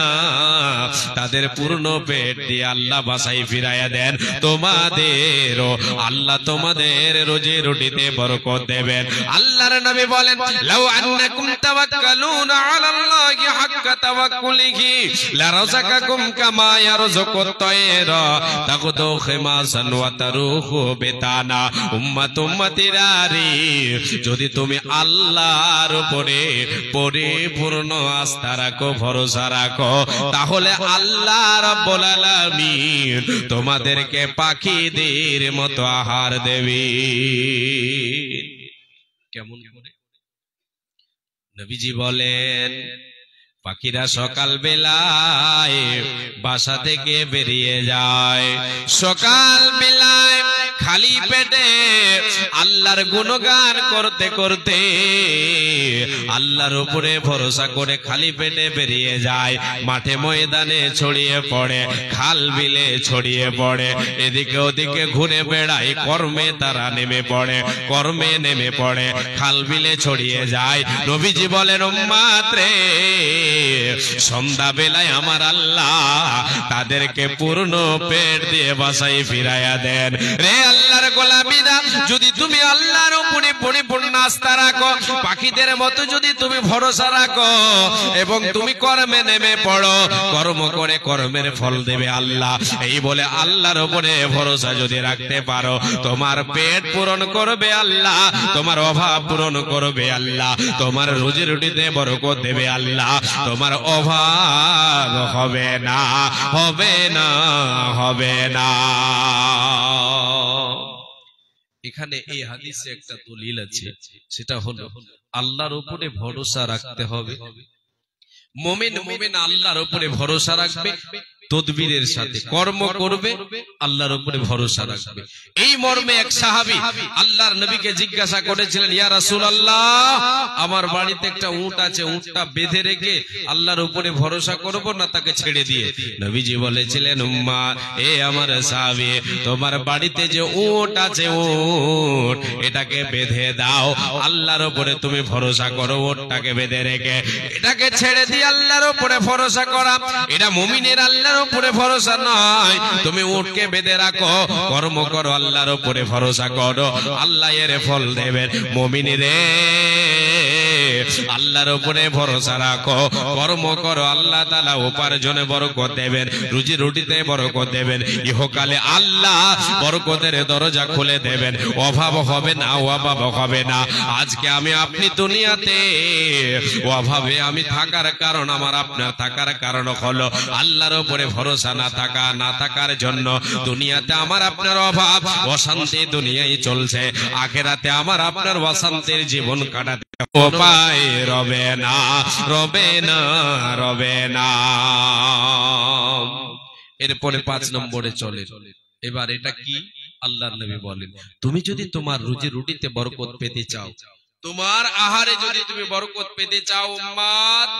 তাদের পূর্ণ পেট দিয়ে আল্লাহ বাসায় ফিরাইয়া দেন। তোমাদেরও আল্লাহ তোমাদের রোজি রুটিতে বরকত দেবেন। আল্লাহর নবী বলেন লাউ আন্নাকুম তাওয়াক্কালুনা আলাল্লাহি হাক্কা তাওয়াক্কুলিহি লারাযাকাকুম কামা ইয়ারযুকুত তায়রা তাকুদু খিমাসান ওয়া তারুহু বিতানা। উম্মাত উম্মতিরা রে, যদি তুমি আল্লাহর উপরে পরিপূর্ণ আস্থা রাখো, ভরসা রাখো, তাহলে আল্লাহ রাব্বুল আলামিন তোমাদেরকে পাখিদের মতো আহার দেবে। কেমন করে? নবীজি বলেন পাখিরা সকাল বেলায় বাসা থেকে বেরিয়ে যায়, সকাল বেলায় খালি পেটে আল্লাহর গুণগান করতে করতে, আল্লাহর উপরে ভরসা করে খালি পেটে বেরিয়ে যায়। মাঠে ময়দানে ছড়িয়ে পড়ে, খাল বিলে ছড়িয়ে পড়ে, এদিকে ওদিকে ঘুরে বেড়ায়, কর্মে তারা নেমে পড়ে, কর্মে নেমে পড়ে, খাল বিলে ছড়িয়ে যায়। নবীজি বলেন উম্মাত রে, সন্ধ্যা বেলায় আমার আল্লাহ তাদেরকে পূর্ণ পেট দিয়ে বাসায় ফিরাইয়া দেন। রে আল্লাহর গোলামীরা, যদি তুমি আল্লাহর উপরে পরিপূর্ণ আস্থা রাখো, পাখিদের মতো যদি তুমি ভরসা রাখো এবং তুমি কর্মে নেমে পড়ো, কর্ম করে কর্মের ফল দেবে আল্লাহ। এই বলে আল্লাহর উপরে ভরসা যদি রাখতে পারো, তোমার পেট পূরণ করবে আল্লাহ, তোমার অভাব পূরণ করবে আল্লাহ, তোমার রুজি রুটিতে বরকত দেবে আল্লাহ, তোমার অভাব হবে না, হবে না, হবে না। এখানে এই হাদিসে একটা দলিল আছে, সেটা হলো আল্লাহর উপরে ভরসা রাখতে হবে। মুমিন আল্লাহর উপরে ভরসা রাখবে, তদবিরের সাথে কর্ম করবে, আল্লাহর উপরে ভরসা রাখবে। এই মর্মে এক সাহাবী আল্লাহর নবীকে জিজ্ঞাসা করেছিলেন, ইয়া রাসূলুল্লাহ, আমার বাড়িতে একটা উট আছে, উটটা বেঁধে রেখে আল্লাহর উপরে ভরসা করব না তাকে ছেড়ে দিয়ে? নবীজি বলেছিলেন, উম্মা, এ আমার সাহাবী, তোমার বাড়িতে যে উট আছে, উট এটাকে বেঁধে দাও, আল্লাহর উপরে তুমি ভরসা করো। উটটাকে বেঁধে রেখে এটাকে ছেড়ে দিয়ে আল্লাহর উপরে ভরসা করা, এটা মুমিনের আল্লাহর উপরে ভরসা নয়। তুমি উটকে বেঁধে রাখো, কর্ম করো, আল্লাহর উপরে ভরসা করো, আল্লাহ এর ফল দেবেন। মুমিনেরে, আল্লাহর উপরে ভরসা রাখো, কর্ম করো, আল্লাহ তাআলা উপার্জনে বরকত দেবেন, রুজি রুটিতে বরকত দেবেন, ইহকালে আল্লাহ বরকতের দরজা খুলে দেবেন, অভাব হবে না, অভাব হবে না। আজকে আমি আপনি দুনিয়াতে অভাবে আমি থাকার কারণ, আমার আপনার থাকার কারণ হলো আল্লাহর উপরে ভরসা না থাকার জন্য দুনিয়াতে আমার আপনার অভাব, অশান্তি দুনিয়ায় চলছে, আখিরাতে আমার আপনার অশান্তির জীবন কাটাতে উপায় রবে না, রবে না, রবে না। এরপরে 5 নম্বরে চলে। এবার এটা কি? আল্লাহর নবী বলেন, তুমি যদি তোমার রুজি রুটিতে বরকত পেতে চাও, তোমার আহারে যদি তুমি বরকত পেতে চাও উম্মাত,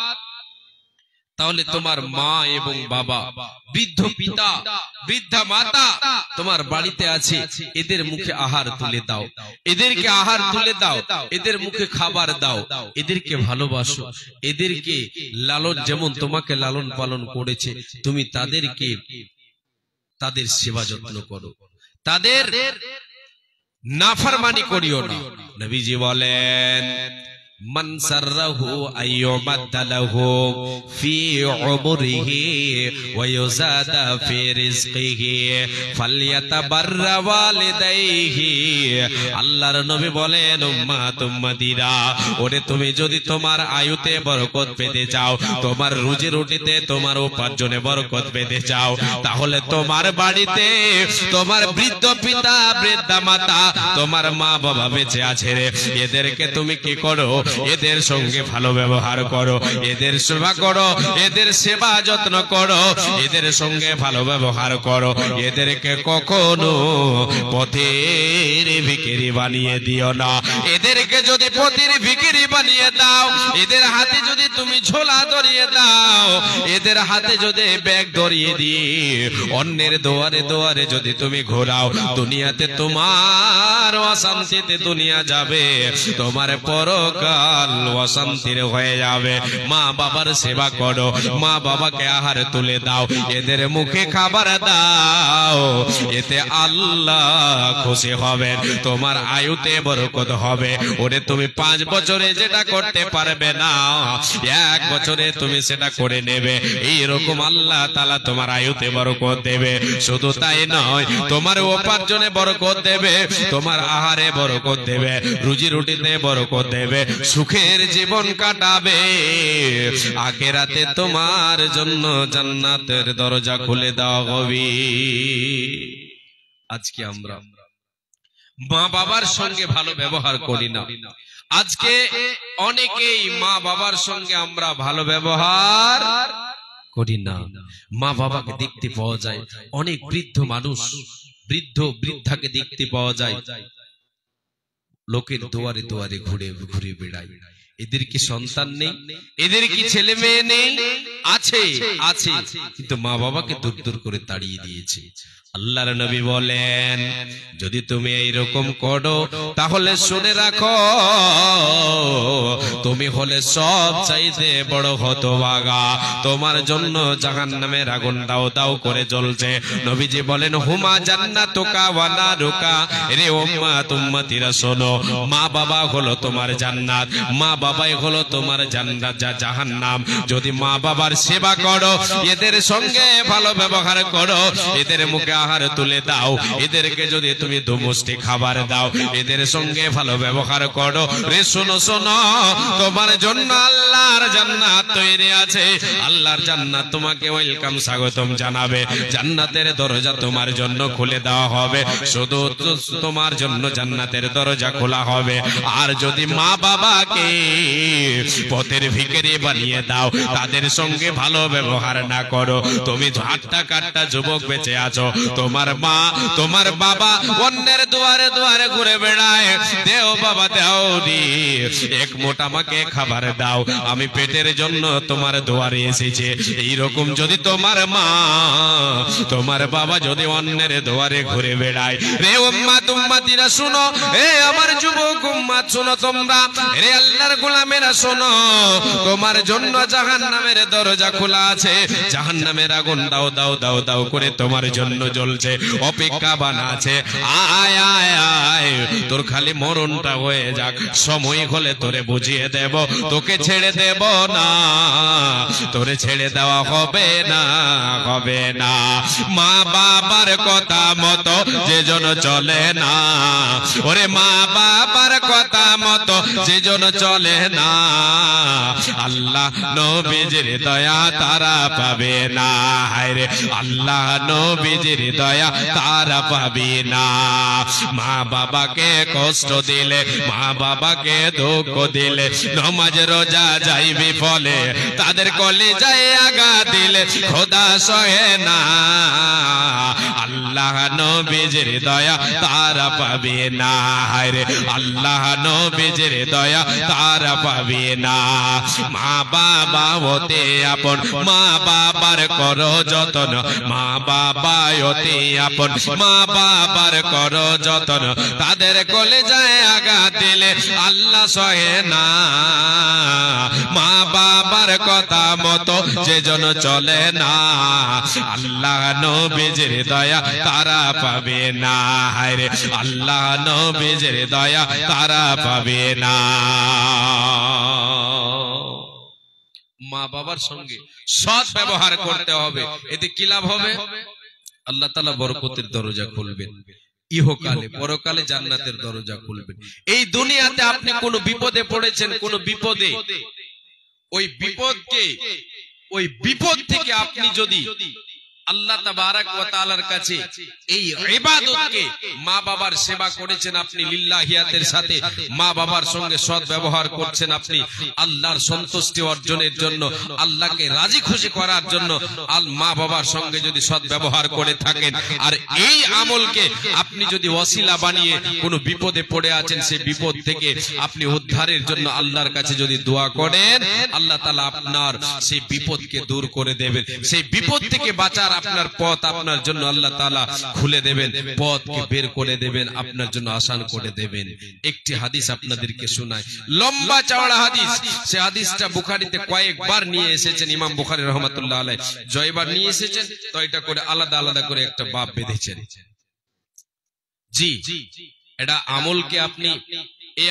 তাহলে তোমার মা এবং বাবা, বৃদ্ধ পিতা, বৃদ্ধা মাতা তোমার বাড়িতে আছে, এদের মুখে আহার তুলে দাও, এদেরকে আহার তুলে দাও, এদের মুখে খাবার দাও, এদেরকে ভালোবাসো, এদেরকে লালন, যেমন তোমাকে লালন পালন করেছে, তুমি তাদেরকে, তাদের সেবা যত্ন করো, তাদের নাফরমানি করিও না। নবীজি বলেন, মান সাররাহু আইয়ুমাদালাহু ফি উমরিহি ওয়া ইউযাদা ফি রিজকিহি ফালইয়াতাবাররা ওয়ালিদাইহি। আল্লাহর নবী বলেন, উম্মাত উম্মতিরা, ওরে তুমি যদি তোমার আয়ুতে বরকত পেতে চাও, তোমার রুজি রুটিতে, তোমার উপার্জনে বরকত পেতে চাও, তাহলে তোমার বাড়িতে তোমার বৃদ্ধ পিতা, বৃদ্ধা মাতা, তোমার মা বাবা বেঁচে আছে রে, এদেরকে তুমি কি করো? এদের সঙ্গে ভালো ব্যবহার করো, এদের সেবা করো, এদের সেবা যত্ন করো, এদের সঙ্গে ভালো ব্যবহার করো। এদেরকে কখনো পথের ভিখারি বানিয়ে দিও না। এদেরকে যদি পথের ভিখারি বানিয়ে দাও, এদের হাতে যদি তুমি ঝোলা ধরিয়ে দাও, এদের হাতে যদি ব্যাগ ধরিয়ে দিয়ে অন্যের দুয়ারে দুয়ারে যদি তুমি ঘোরাও, দুনিয়াতে তোমার অশান্তিতে দুনিয়া যাবে, তোমার পরকাল অশান্তির হয়ে যাবে। মা বাবার সেবা করো, মা বাবাকে আহার তুলে দাও, এদের মুখে খাবার দাও, এতে আল্লাহ খুশি হবেন, তোমার আয়ুতে বরকত হবে। ওরে তুমি 5 বছরে যেটা করতে পারবে না, 1 বছরে তুমি সেটা করে নেবে। এইরকম আল্লাহ তাআলা তোমার আয়ুতে বরকত দেবে। শুধু তাই নয়, তোমার উপার্জনে বরকত দেবে, তোমার আহারে বরকত দেবে, রুজি রুটিতে বরকত দেবে, সুখের জীবন কাটাবে। আখিরাতে তোমার জন্য জান্নাতের দরজা খুলে দেওয়া হবে। আজকে আমরা মা বাবার সঙ্গে ভালো ব্যবহার করি না। আজকে অনেকেই মা বাবার সঙ্গে আমরা ভালো ব্যবহার করি না। মা বাবাকে দেখতে পাওয়া যায়, অনেক বৃদ্ধ মানুষ, বৃদ্ধ বৃদ্ধাকে দেখতে পাওয়া যায় লোকের দুয়ারে দুয়ারে ঘুরে ঘুরে বেড়ায়। এদের কি সন্তান নেই? এদের কি ছেলে মেয়ে নেই? আছে, আছে, কিন্তু মা বাবাকে দূর দূর করে তাড়িয়ে দিয়েছে। আল্লাহর নবী বলেন, যদি তুমি এইরকম করো তাহলে শুনে রাখো, তুমি হলে সব চাইতে বড় হতভাগা, তোমার জন্য জাহান্নামের আগুন দাও দাও করে জ্বলছে। নবীজি বলেন, হুমা জান্নাতুকা ওয়া নারুকা। রে উম্মাত উম্মতিরা শোনো, মা বাবা হলো তোমার জান্নাত, মা বাবাই হলো তোমার জান্নাত, যা জাহান্নাম। যদি মা বাবার সেবা করো, এদের সঙ্গে ভালো ব্যবহার করো, এদের মুখে আহার তুলে দাও, এদেরকে যদি তুমি দুমুষ্টি খাবার দাও, এদের সঙ্গে ভালো ব্যবহার করো, রে শোনো শোনো, তোমার জন্য আল্লাহর জান্নাত তৈরি আছে। আল্লাহর জান্নাত তোমাকে ওয়েলকাম, স্বাগতম জানাবে। জান্নাতের দরজা তোমার জন্য খুলে দেওয়া হবে, শুধু তোমার জন্য জান্নাতের দরজা খোলা হবে। আর যদি মা বাবাকে পথের ভিখারি বানিয়ে দাও, তাদের সঙ্গে ভালো ব্যবহার না করো, তুমি ঝাট্টা কাট্টা যুবক বেঁচে আছো, তোমার মা তোমার বাবা অন্যের দুয়ারে দুয়ারে ঘুরে বেড়ায়, দেও বাবা দেও রে, এক মোটা আমাকে খাবার দাও, আমি পেটের জন্য তোমার দুয়ারে এসেছে। এইরকম যদি তোমার মা তোমার বাবা যদি অন্যের দুয়ারে ঘুরে বেড়ায়, রে উম্মাত উম্মতিরা শুনো, এ আমার যুবক উম্মাত শুনো, তোমরা রে আল্লাহর গোলামেরা শোনো, তোমার জন্য জাহান্নামের দরজা খোলা আছে, জাহান্নামের আগুন দাও দাও দাও দাও করে তোমার জন্য জ্বলছে, অপেক্ষা বানা আছে। আয় আয় আয়, তোর খালি মরণটা হয়ে যাক, সময় হলে তোরে বুঝিয়ে দেব, তোকে ছেড়ে দেব না, তোরে ছেড়ে দেওয়া হবে না, হবে না। মা বাবার কথা মতো যেজন চলে না, ওরে মা বাবার কথা মতো যেজন চলে না, আল্লাহ নবীজির দয়া তারা পাবে না। হায়রে আল্লাহ নবীজির দয়া তারা পাবে না। মা বাবাকে কষ্ট দিলে, মা বাবাকে দুঃখ দিলে, নামাজ রোজা যাইবি ফলে, তাদের কলিজায় আঘাত দিলে খোদা সহে না। আল্লাহ নবীজির দয়া তারা পাবে না। হায়রে আল্লাহ নবীজির দয়া তারা পাবে না। মা বাবা হতে আপন, মা বাবার করো যতন, মা বাবা হতে আপন, মা বাবার করো যতন, তাদের কলেজায় আঘাত দিলে আল্লাহ সহে না। মা বাবার কথা মতো যে জন চলে না, আল্লাহ নবীজির দয়া তারা পাবে না। হায়রে আল্লাহ নবীজির দয়া তারা পাবে না। মা বাবার সঙ্গে সৎ ব্যবহার করতে হবে। এতে কি লাভ হবে? আল্লাহ তাআলা বরকতের দরজা খুলবেন, ইহকালে পরকালে জান্নাতের দরজা খুলবেন। এই দুনিয়াতে আপনি কোন বিপদে পড়েছেন, কোন বিপদে, ওই বিপদ থেকে আপনি যদি আল্লাহ তাবারাক ওয়া তাআলার কাছে এই ইবাদতকে, মা বাবার সেবা করেছেন আপনি লিল্লাহিয়াতের সাথে, মা বাবার সঙ্গে সৎ ব্যবহার করছেন আপনি আল্লাহর সন্তুষ্টি অর্জনের জন্য, আল্লাহকে রাজি খুশি করার জন্য, মা বাবার সঙ্গে যদি সৎ ব্যবহার করে থাকেন, আর এই আমলকে আপনি যদি ওসিলা বানিয়ে কোনো বিপদে পড়ে আছেন, সেই বিপদ থেকে আপনি উদ্ধারের জন্য আল্লাহর কাছে যদি দোয়া করেন, আল্লাহ তাআলা আপনার সেই বিপদকে দূর করে দেবেন। সেই বিপদ থেকে বাঁচার আপনার পথ আপনার জন্য আল্লাহ তাআলা খুলে দেবেন, পথকে বের করে দেবেন, আপনার জন্য আসান করে দেবেন। একটি হাদিস আপনাদেরকে শোনাই, লম্বা চওড়া হাদিস। সেই হাদিসটা বুখারীতে কয়েকবার নিয়ে এসেছেন ইমাম বুখারী রাহমাতুল্লাহ আলাইহি। জয়বার নিয়ে এসেছেন তো এটা করে আলাদা আলাদা করে একটা বাব বেঁধেছেন। জি, এটা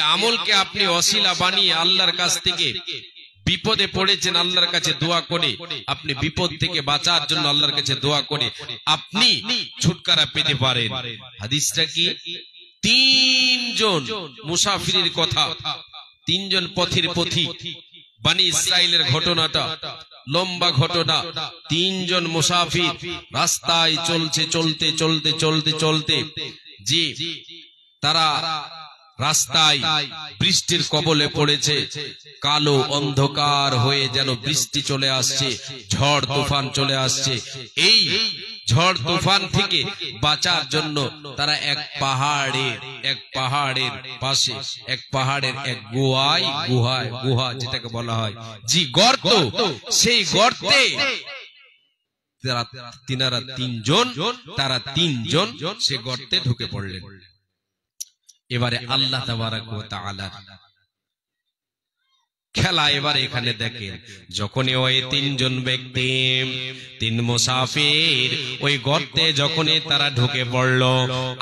আমলকে আপনি ওসিলা বানিয়ে আল্লাহর কাছ থেকে বিপদে পড়েছেন, আল্লাহর কাছে দোয়া করে আপনি বিপদ থেকে বাঁচার জন্য আল্লাহর কাছে দোয়া করে আপনি ছুটকারা পেতে পারেন। হাদিসটা কি? তিনজন মুসাফিরের কথা, তিনজন পথের পথিক, বনি ইসরাইলের ঘটনাটা লম্বা ঘটনা। তিনজন মুসাফির রাস্তায় চলছে, চলতে চলতে চলতে চলতে জি তারা রাস্তায় বৃষ্টির কবলে পড়েছে। কালো অন্ধকার হয়ে যেন বৃষ্টি চলে আসছে, ঝড় তুফান চলে আসছে। এই ঝড় তুফান থেকে বাঁচার জন্য তারা এক পাহাড়ের পাশে, এক পাহাড়ের এক গুহা যেটাকে বলা হয় জি গর্ত, সেই গর্তে তারা তিনজন সে গর্তে ঢুকে পড়লেন। এবারে আল্লাহ তাবারাক ওয়া তাআলার খেলা এবার এখানে দেখেন। যখনই ওই তিনজন ব্যক্তি, তিন মুসাফির ওই গর্তে যখনই তারা ঢুকে পড়ল,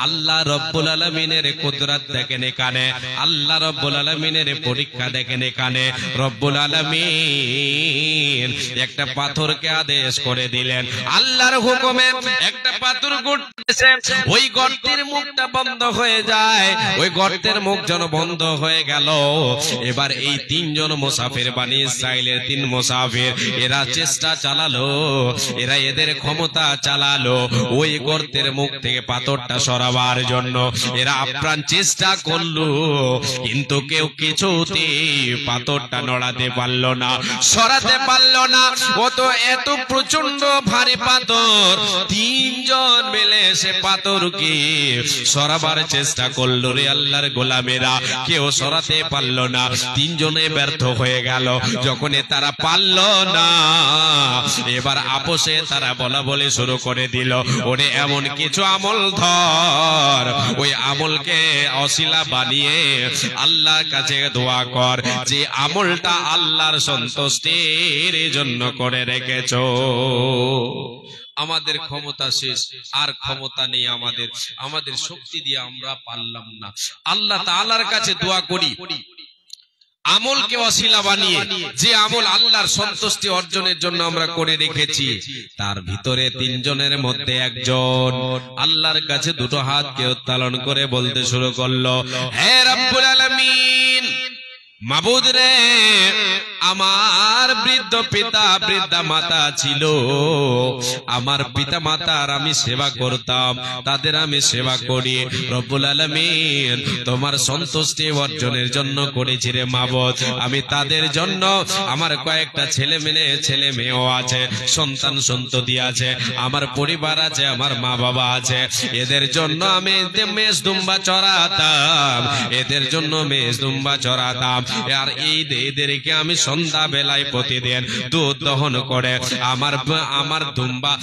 আল্লাহ রব্বুল আলামিনের কুদরত দেখেন এখানে, আল্লাহ রব্বুল আলামিনের পরীক্ষা দেখেন এখানে। রব্বুল আলামিন একটা পাথরকে আদেশ করে দিলেন, আল্লাহর হুকুমে একটা পাথর ঘুরতেছে, ওই গর্তের মুখটা বন্ধ হয়ে যায়। ওই গর্তের মুখ যেন বন্ধ হয়ে গেল। এবার এই তিনজন মুসাফির, বনি ইসরাইলের তিন মুসাফির, এরা চেষ্টা চালালো, এরা এদের ক্ষমতা চালালো ওই গর্তের মুখ থেকে পাথরটা সরাবার জন্য। এরা আপ্রাণ চেষ্টা করলো, কিন্তু কেউ কিছুতে পাথরটা নড়াতে পারলো না, সরাতে পারলো না। ও তো এত প্রচন্ড ভারী পাথর, তিনজন মিলে সে পাথরকে সরাবার চেষ্টা করলো রে আল্লাহর গোলামেরা, কেউ সরাতে পারলো না। তিনজনে ব্যর্থ হয়ে গেল। যখন তারা পারল না, এবার আপোষে তারা বলা বলে শুরু করে দিল, ওরে এমন কিছু আমল ধর, ওই আমলকে ওসিলা বানিয়ে আল্লাহর কাছে দোয়া কর, যে আমলটা আল্লাহর সন্তুষ্টির জন্য করে রেখেছো। আমাদের ক্ষমতা শেষ, আর ক্ষমতা নেই আমাদের শক্তি দিয়ে আমরা পারলাম না। আল্লাহ তাআলার কাছে দোয়া করি আমলকে ওসিলা বানিয়ে, যে আমল আল্লাহর সন্তুষ্টি অর্জনের জন্য আমরা করে রেখেছি। তার ভিতরে তিনজনের মধ্যে একজন আল্লাহর কাছে দুটো হাতকে উত্তোলন করে বলতে শুরু করলো, হে রব্বুল আলামিন, মাবুদ রে, আমার বৃদ্ধ পিতা বৃদ্ধা মাতা ছিল, আমার পিতা মাতার আমি সেবা করতাম, তাদের আমি সেবা করি। রব্বুল আলামিন, তোমার সন্তুষ্টি অর্জনের জন্য করেছি রে মাবুদ। আমি তাদের জন্য, আমার কয়েকটা ছেলে মেয়েও আছে, সন্তান সন্ততি আছে, আমার পরিবার আছে, আমার মা বাবা আছে, এদের জন্য আমি মেষ দুম্বা চড়াতাম, এদের জন্য মেষ দুম্বা চড়াতাম। আর এদেরকে আমি সন্ধ্যা বেলায় প্রতিদিন দুধ দহন করে আমার দুম্বা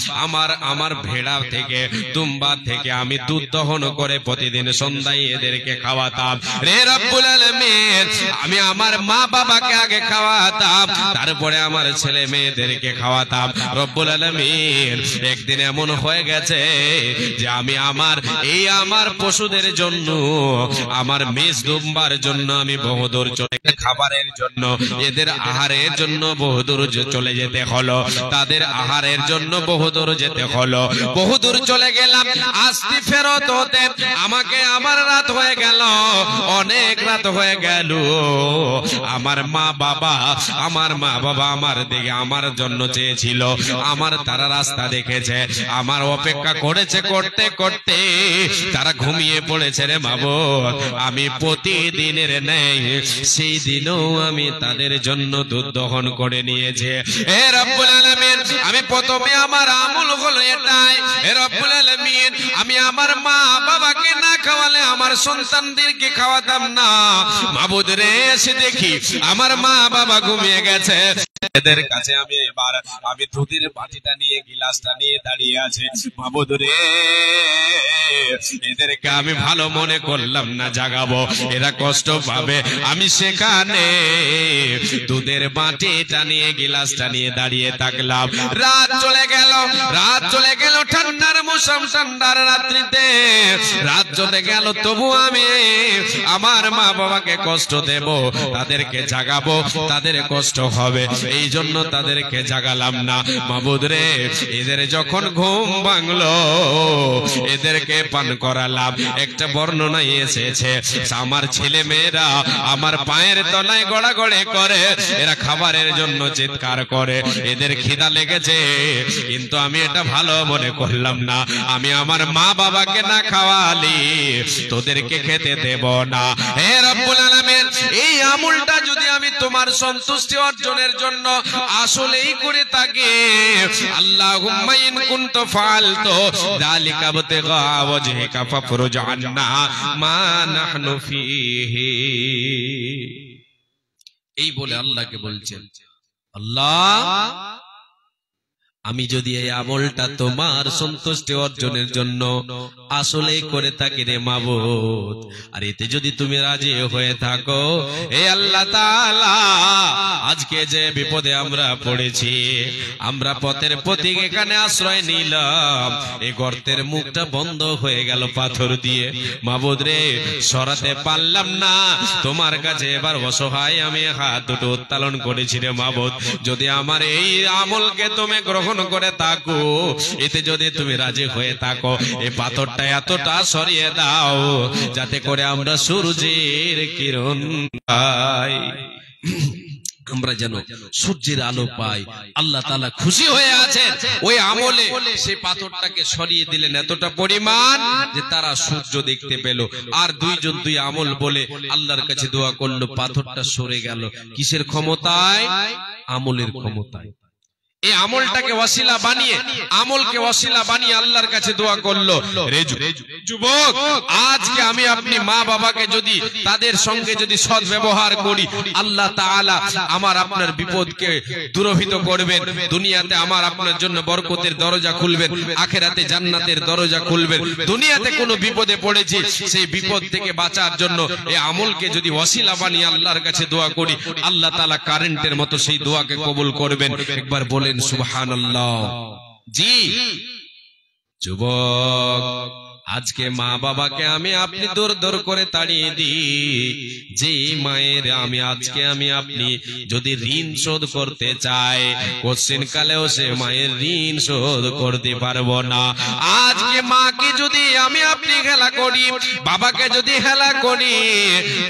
আমার ভেড়া থেকে দুম্বা থেকে আমি দুধ দহন করে প্রতিদিন সন্ধ্যায় এদেরকে খাওয়াতাম। রে রব্বুল আলামিন, আমি আমার মা বাবাকে আগে খাওয়াতাম, তারপরে আমার ছেলে মেয়েদেরকে খাওয়াতাম। রব্বুল আলামিন, একদিন এমন হয়ে গেছে যে আমি আমার পশুদের জন্য, আমার মেজ দুম্বার জন্য আমি বহুদূর চলে, খাবারের জন্য, এদের আহারের জন্য বহুদূর চলে যেতে হলো, তাদের আহারের জন্য বহুদূর যেতে হলো। বহুদূর চলে গেলাম, আসতে ফেরত হতে আমাকে আমার রাত হয়ে গেল, অনেক রাত হয়ে গেল। আমার মা বাবা আমার দিকে আমার জন্য চেয়েছিল, তারা রাস্তা দেখেছে, আমার অপেক্ষা করেছে, করতে করতে তারা ঘুমিয়ে পড়েছে। রে মাবুদ, আমি প্রতিদিনের নেই সেই দিনও আমি তাদের জন্য দুধ দহন করে নিয়েছে। হে রব্বুল আলামিন, আমি প্রথমে আমার আমল হলো এটাই। হে রব্বুল আলামিন, আমি আমার মা বাবাকে না খাওয়ালে আমার সন্তানদেরকে খাওয়াতাম না। মাবুদ রে, এসে দেখি আমার মা বাবা ঘুমিয়ে গেছে, এদের কাছে আমি দুধের বাটিটা নিয়ে, গিলাসটা নিয়ে দাঁড়িয়ে আছে। মাবুদ রে, এদেরকে আমি ভালো মনে করলাম না জাগাবো, এরা কষ্ট পাবে। আমি সেখানে দুধের বাটিটা নিয়ে, গিলাসটা নিয়ে দাঁড়িয়ে থাকলাম। রাত চলে গেল, ঠান্ডার মৌসুম, ঠান্ডার রাত্রিতে রাত চলে গেল, তবু আমি আমার মা বাবাকে কষ্ট দেব, তাদেরকে জাগাবো, তাদের কষ্ট হবে, এই জন্য তাদেরকে জাগালাম না। মাবুদ রে, এদের যখন ঘুম ভাঙলো, এদেরকে পান করালাম। একটা বর্ণনায় এসেছে, আমার ছেলে মেয়েরা আমার পায়ের তলায় গড়াগড়ি করে, এরা খাবারের জন্য চিৎকার করে, এদের খিদা লেগেছে, কিন্তু আমি এটা ভালো মনে করলাম না। আমি আমার মা বাবাকে না খাওয়ালি তোদেরকে খেতে দেব না। হে রব্বুল আলামিন, এই আমলটা যদি আমি তোমার সন্তুষ্টি অর্জনের জন্য আসলেই করে থাকি, আল্লাহুম্মা ইন কুনতু ফাআলতু যালিকা বিতিগা ওয়াজহিকা ফাফরুজ আন্না মা নাহনু ফীহি। এই বলে আল্লাহকে বলছেন, আল্লাহ, আমি যদি এই আমলটা তোমার সন্তুষ্টি অর্জনের জন্য আসলেই করে থাকি রে মাবুদ, আর এতে যদি তুমি রাজি হয়ে থাকো, হে আল্লাহ তাআলা, আজকে যে বিপদে আমরা পড়েছি, আমরা পথের পথিক এখানে আশ্রয় নিলাম, এই গর্তের মুখটা বন্ধ হয়ে গেল পাথর দিয়ে। মাবুদ রে, সরাতে পারলাম না, তোমার কাছে এবার অসহায় আমি হাত দুটো উত্তোলন করেছি রে মাবুদ, যদি আমার এই আমলকে তুমি গ্রহণ করে থাকো, এতে যদি তুমি রাজি হয়ে থাকো, এই পাথরটা এতটা সরিয়ে দাও যাতে করে আমরা সূর্যের কিরণ পাই, আমরা যেন সূর্যের আলো পাই। আল্লাহ তাআলা খুশি হয়ে আছেন ওই আমলে, সেই পাথরটাকে সরিয়ে দিলেন এতটা পরিমাণ যে তারা সূর্য দেখতে পেল। আর দুইজন দুই আমল বলে আল্লাহর কাছে দোয়া করলো, পাথরটা সরে গেল। কিসের ক্ষমতায়? আমলের ক্ষমতায়। এই আমলটাকে ওয়াসিলা বানিয়ে, আমলকে ওয়াসিলা বানিয়ে আল্লাহর কাছে দোয়া করলো। রে যুবক, আজকে আমি আপনি মা বাবাকে যদি তাদের সঙ্গে যদি সৎ ব্যবহার করি, আল্লাহ তাআলা আমার আপনার বিপদকে দূরীভূত করবেন, দুনিয়াতে আমার আপনার জন্য বরকতের দরজা খুলবেন, আখিরাতে জান্নাতের দরজা খুলবেন। দুনিয়াতে কোনো বিপদে পড়েছি, সেই বিপদ থেকে বাঁচার জন্য এই আমলকে যদি ওয়াসিলা বানিয়ে আল্লাহর কাছে দোয়া করি, আল্লাহ তাআলা কারেন্টের মতো সেই দোয়াকে কবুল করবেন। একবার বলেন সুবহানাল্লাহ। জি যুবক, আজকে মা বাবাকে আমি আপনি দূর দূর করে তাড়িয়ে দিই, যে মায়ের আজকে আমি আপনি যদি ঋণ শোধ করতে চাই, কোশ্চেন কালেও সে মায়ের ঋণ শোধ করতে পারবো না। আজকে মাকে যদি আমি আপনি হেলা করি, বাবাকে যদি হেলা করি,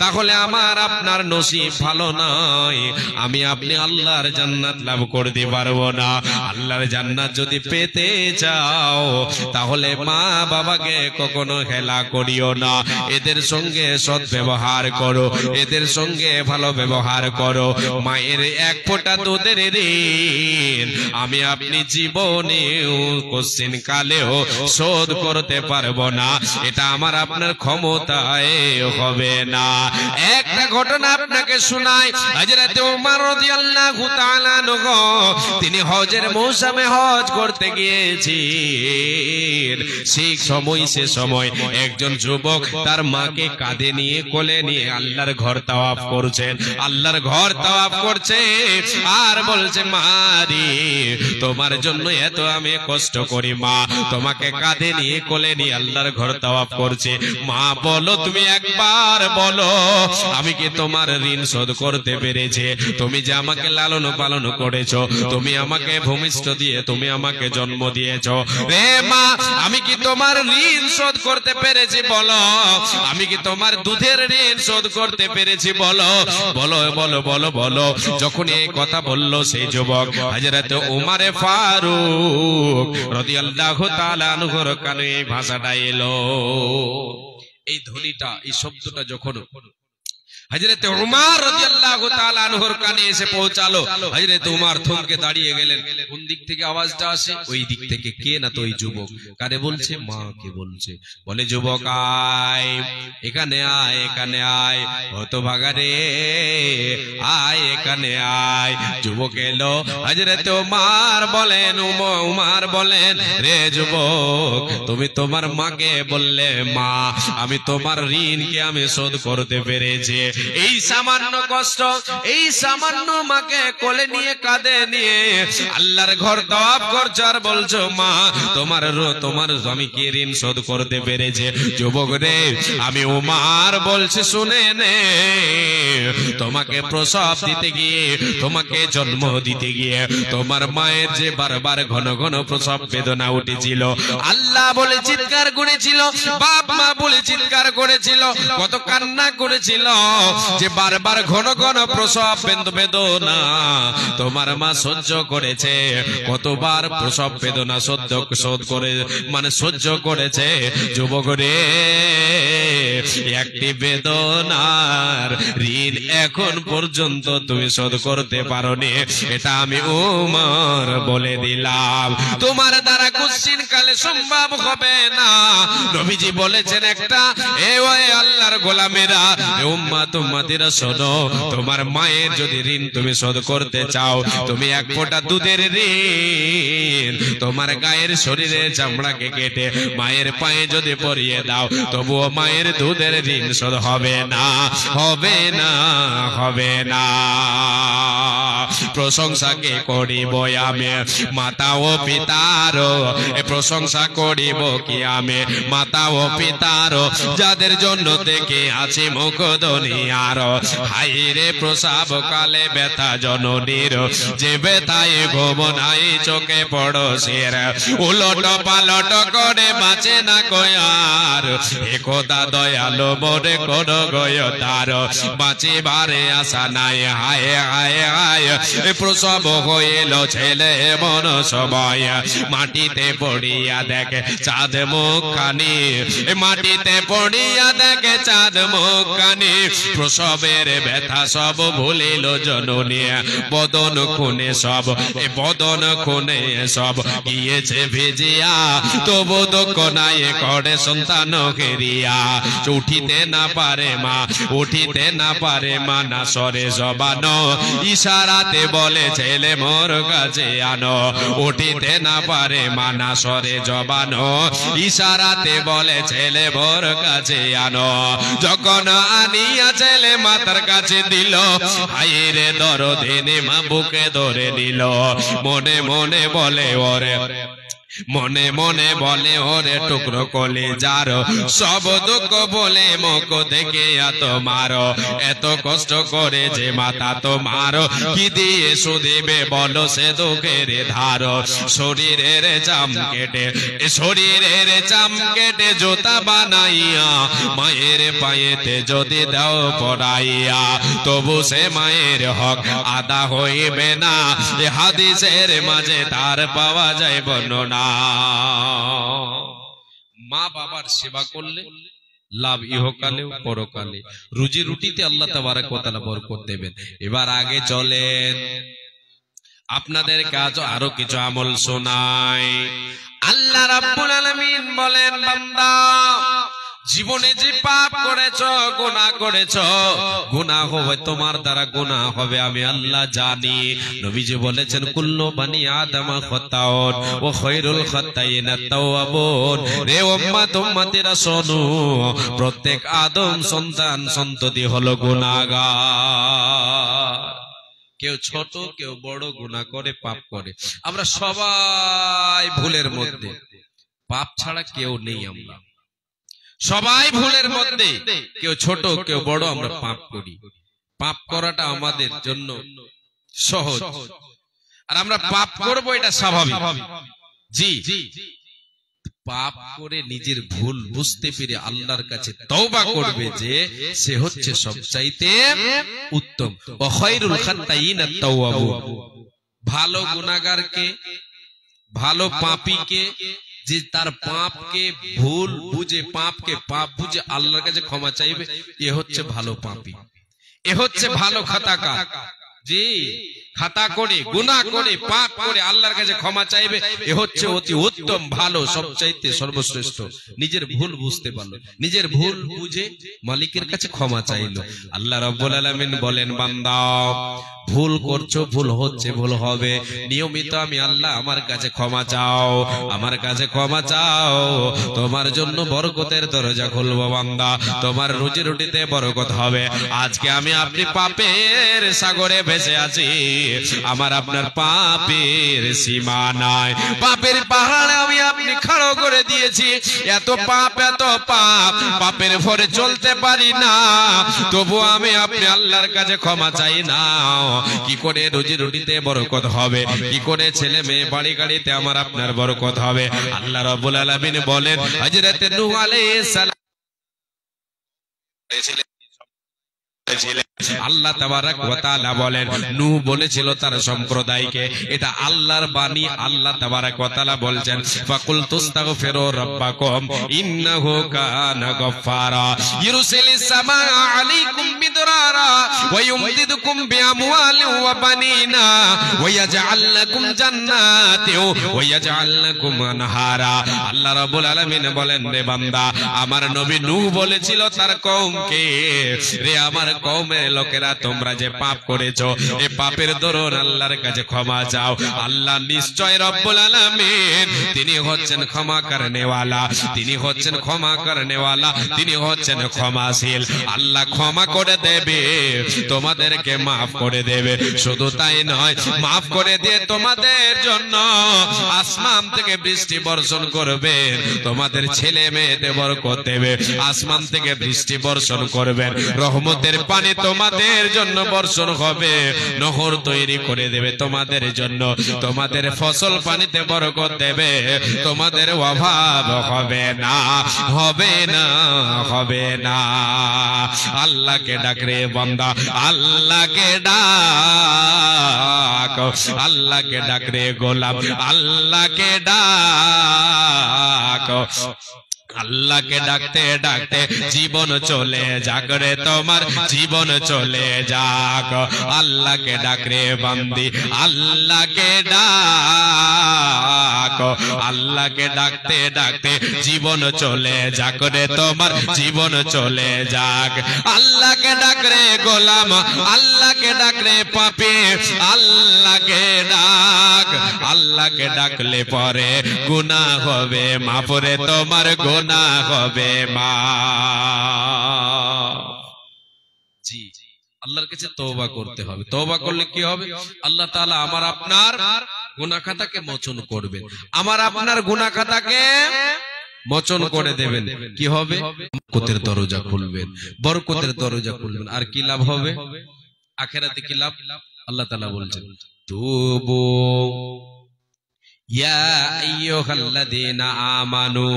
তাহলে আমার আপনার নসিব ভালো নয়, আমি আপনি আল্লাহর জান্নাত লাভ করতে পারবো না। আল্লাহর জান্নাত যদি পেতে চাও, তাহলে মা বাবাকে কখনো হেলা করিও না, এদের সঙ্গে সৎ ব্যবহার করো, এদের সঙ্গে ভালো ব্যবহার করো। মায়ের এক ফোঁটা দুধের ঋণ আমি আপনি জীবনেও কোশ্চিন কালেও শোধ করতে পারবো না, এটা আমার আপনার ক্ষমতায় হবে না। একটা ঘটনা আপনাকে শোনাই। হযরত ওমর রাদিয়াল্লাহু তাআলা আনহু তিনি হজের মৌসুমে হজ করতে গিয়েছেন। সেই সময় একজন যুবক তার মাকে কাঁধে নিয়ে কোলে নিয়ে আল্লাহর ঘর তাওয়াফ করছেন, আল্লাহর ঘর তাওয়াফ করছে আর বলছে, মারি তোমার জন্য এত আমি কষ্ট করি, মা তোমাকে কাঁধে নিয়ে কোলে নিয়ে আল্লাহর ঘর তাওয়াফ করছে। মা বলো, তুমি একবার বলো আমি কি তোমার ঋণ শোধ করতে পেরেছি? তুমি যে আমাকে লালন পালন করেছো, তুমি আমাকে ভূমিষ্ঠ দিয়ে তুমি আমাকে জন্ম দিয়েছো, রে মা আমি কি তোমার ঋণ শোধ করতে পেরেছি? বলো আমি কি তোমার দুধের ঋণ শোধ করতে পেরেছি? বলো বলো বলো বলো বলো। যখন এই কথা বললো সেই যুবক হযরত ওমর ফারুক রাদিয়াল্লাহু তাআলা আনহুর কানে এই ভাষাটা এলো, এই ধ্বনিটা, এই শব্দটা যখন হযরত উমর রাদিয়াল্লাহু তাআলা আনহুর কানে এসে পৌঁছালো, হযরত উমর থমকে দাঁড়িয়ে গেলেন। কোন দিক থেকে আওয়াজটা আসে? ওই দিক থেকে। কে? না তো ওই যুবক। কারে বলছে? মাকে বলছে। বলে, যুবক আয় এখানে, আয় এখানে আয়, হতভাগা রে আয় এখানে আয়। যুবক এলো, হযরত উমর বলেন, উমর বলেন, রে যুবক তুমি তোমার মাকে বললে, মা আমি তোমার ঋণকে আমি শোধ করতে পেরেছি। এই সামান্য কষ্ট, এই সামান্য মাকে কোলে নিয়ে কাঁধে নিয়ে আল্লাহর ঘর তাওয়াফ করছো আর বলছো, মা তোমার আমি কি ঋণ শোধ করতে পেরেছি? যুবক রে আমি উমর বলছি, শুনে নে, তোমাকে প্রসব দিতে গিয়ে, তোমাকে জন্ম দিতে গিয়ে তোমার মায়ের যে বারবার ঘন ঘন প্রসব বেদনা উঠেছিল, আল্লাহ বলে চিৎকার করেছিল, বাপ মা বলে চিৎকার করেছিল, কত কান্না করেছিল, যে বারবার ঘন ঘন প্রসব বেদনা তোমার মা সহ্য করেছে, কতবার প্রসব বেদনা সহ্য করেছে। যুবক রে একটি বেদনার ঋণ এখন পর্যন্ত তুমি শোধ করতে পারোনি, এটা আমি উমর বলে দিলাম। তোমার দ্বারা কোশ্চিন কালে সম্ভব হবে না। নবীজি বলেছেন একটা, এ আল্লাহর গোলামেরা, উম্মাত উম্মতিরা শোনো, তোমার মায়ের যদি ঋণ তুমি শোধ করতে চাও, তুমি এক ফোঁটা দুধের ঋণ তোমার গায়ের শরীরে চামড়াকে কেটে মায়ের পায়ে যদি পরিয়ে দাও, তবুও মায়ের দুধের ঋণ শোধ হবে না, হবে না, হবে না। প্রশংসাকে করিব আমি মাতা ও পিতার, প্রশংসা করিব কি আমি মাতা ও পিতার, যাদের জন্য দেখে আছি মুখ দুনিয়ার। হাইরে প্রসব কালে ব্যথা জননীর, যে ব্যথায় ঘুম নাই চোখে পড়োশের, উলট পালট করে বাঁচে না কয়ার, একদা দয়ালো মনে কোন গয় তার, বাঁচিবারে আশা নাই, হায় হায় হায়। প্রসব হইল ছেলে মন সবাই, মাটিতে পড়িয়া দেখে চাঁদ মুখখানি, মাটিতে পড়িয়া দেখে চাঁদ মুখখানি, প্রসবের ব্যথা সব ভুলিল জননী, বদন খুনে সব, বদন খুনে সব গিয়েছে ভিজিয়া, তবু দুঃখ নাই করে সন্তান ঘেরিয়া। উঠিতে না পারে মা, উঠিতে না পারে মা, না সরে জবান, ইশারাতে বলে ছেলে মোর কাছে আনো। উঠিতে না পারে মা, না সরে জবান, ইশারাতে বলে ছেলে মোর কাছে আনো। যখন আনিয়া ছেলে মাতার কাছে দিল, হাইরে দরদিনে মা বুকে ধরে নিল, মনে মনে বলে ওরে, মনে মনে বলে ওরে টুকরো কলে যার, সব দুঃখ বলে মুখ দেখে তোমার, এত কষ্ট করে যে মাতা তোমার, কি দিয়ে শুধিবে বলো সে দুঃখের ধার। শরীরের চাম কেটে, শরীরের চাম কেটে জুতা বানাইয়া মায়ের পায়েতে যদি দাও পড়াইয়া, তবু সে মায়ের হক আদা হইবে না। হাদিসের মাঝে তার পাওয়া যায় বর্ণনা। মা বাবার সেবা করলে লাভ ইহকালেও পরকালে, রুজি রুটিতে আল্লাহ তাবারক ওয়া তাআলা বরকত দেবেন। এবার আগে চলেন, আপনাদের কাজ আরো কিছু আমল শোনাই। আল্লাহ রাব্বুল আলামিন বলেন, বান্দা জীবনে যে পাপ করেছো, গুনাহ করেছো, গুনাহ হবে তোমার দ্বারা, গুনাহ হবে আমি আল্লাহ জানি। নবীজি বলেছেন, কুল্লু বানি আদম খাতাউন ওয়া খায়রুল খাতাইন আত-তাওয়াবুন। রে উম্মত উম্মতিরা শোনো, প্রত্যেক আদম সন্তান সন্ততি হলো গুনাহগার। কেউ ছোট কেউ বড় গুনাহ করে, পাপ করে। আমরা সবাই ভুলের মধ্যে, পাপ ছাড়া কেউ নেই। আমরা সবাই ভুলের মধ্যে, কেউ ছোট কেউ বড়, আমরা পাপ করি। পাপ করাটা আমাদের জন্য সহজ, আর আমরা পাপ করব এটা স্বাভাবিক। জি, পাপ করে নিজের ভুল বুঝতে পেরে আল্লাহর কাছে তওবা করবে, যে সে হচ্ছে সবচাইতে উত্তম। ওয়া খায়রুল খাত্তাইন আত-তাওয়াবুন। ভালো গুনাহগারকে, ভালো পাপীকে, যে তার পাপকে ভুল বুঝে, পাপকে পাপ বুঝে আল্লাহর কাছে ক্ষমা চাইবে, এ হচ্ছে ভালো পাপী, এ হচ্ছে ভালো খাতাকার। জি, খাতা করে, গুনাহ করে, পাপ করে আল্লাহর কাছে ক্ষমা চাইবে, এ হচ্ছে অতি উত্তম, ভালো, সবচাইতে সর্বশ্রেষ্ঠ। নিজের ভুল বুঝতে পারলো, নিজের ভুল বুঝে মালিকের কাছে ক্ষমা চাইলো। আল্লাহ রাব্বুল আলামিন বলেন, বান্দা ভুল করছো, ভুল হচ্ছে, ভুল হবে, নিয়মিত আমি আল্লাহ আমার কাছে ক্ষমা চাও, আমার কাছে ক্ষমা চাও, তোমার জন্য বরকতের দরজা খুলবো বান্দা, তোমার রুজি রুটিতে বরকত হবে। আজকে আমি আপনি পাপের সাগরে ভেসে আছি, আমার আপনার পাপের সীমা নাই, পাপের পাহাড়ে আমি আপনি খাড়ো করে দিয়েছি। এত পাপ, এত পাপ, পাপের ভরে চলতে পারি না, তবু আমি আপনি আল্লাহর কাছে ক্ষমা চাই না। কি করে রুজি রুটিতে বরকত হবে, কি করে ছেলে মেয়ে বাড়ি গাড়িতে আমার আপনার বরকত হবে। আল্লাহ রাব্বুল আলামিন বলেন, হযরত নূহ আলাইহিস সালাম আল্লাহ তাবারক ওয়া তাআলা বলেন, নূহ বলেছিল তার সম্প্রদায়কে, এটা আল্লাহর বাণী। আল্লাহ তাবারক ওয়া তাআলা বলছেন, ফাকুল তুস্তাগফিরু রাব্বাকুম ইন্নাহু কানা গফফারা ইরসিলিস সামাআ আলাইকুম মিদরারা ওয়া ইউমদিদুকুম বিআমওয়ালিন ওয়া বানিনা ওয়া ইয়াজআল লাকুম জান্নাতিন ওয়া ইয়াজআল লাকুম আনহারা। আল্লাহ রাব্বুল আলামিন বলেন, রে বান্দা, আমার নবী নূহ বলেছিল তার কওমকে, রে আমার কওমের লোকেরা, তোমরা যে পাপ করেছো, এই পাপের দরুন আল্লাহর কাছে ক্ষমা চাও। আল্লাহ নিশ্চয় রব্বুল আলামিন, তিনি হচ্ছেন ক্ষমা করনেওয়ালা, তিনি হচ্ছেন ক্ষমা করনেওয়ালা, তিনি হচ্ছেন ক্ষমাশীল। আল্লাহ ক্ষমা করে দেবে, তোমাদেরকে মাফ করে দেবে। শুধু তাই নয়, মাফ করে দিয়ে তোমাদের জন্য আসমান থেকে বৃষ্টি বর্ষণ করবেন, তোমাদের ছেলে মেয়েদের বরকত দেবে, আসমান থেকে বৃষ্টি বর্ষণ করবেন, রহমতের পানি তোমাদের জন্য বর্ষণ হবে, নহর তৈরি করে দেবে তোমাদের জন্য, তোমাদের ফসল পানিতে বরকত দেবে, তোমাদের অভাব হবে না, হবে না, হবে না। আল্লাহকে ডাক রে বান্দা, আল্লাহকে ডাক, আল্লাহকে ডাক রে গোলাম, আল্লাহকে ডাক। আল্লাহকে ডাকতে ডাকতে জীবন চলে যাক রে, তোমার জীবন চলে যাক। আল্লাহকে ডাক রে বান্দি, আল্লাহকে ডাক, আল্লাহকে ডাকতে ডাকতে জীবন চলে যাক রে, তোমার জীবন চলে যাক। আল্লাহকে ডাক রে গোলাম, আল্লাহকে ডাক রে পাপী, আল্লাহকে ডাক। আল্লাহকে ডাকলে পরে গুনাহ হবে মাফ রে, তোমার গুনাহ হবে মাফ। জি, আল্লাহর কাছে তওবা করতে হবে। তওবা করলে কি হবে? আল্লাহ তাআলা আমার আপনার গুনাহ খাতাকে মোচন করবেন, আমার আপনার গুনাহ খাতাকে মোচন করে দেবেন। কি হবে? বরকতের দরজা খুলবেন, বরকতের দরজা খুলবেন। আর কি লাভ হবে? আখিরাতে কি লাভ? আল্লাহ তাআলা বলছেন, তুবু ইয়া আইয়ুহাল্লাযীনা আমানু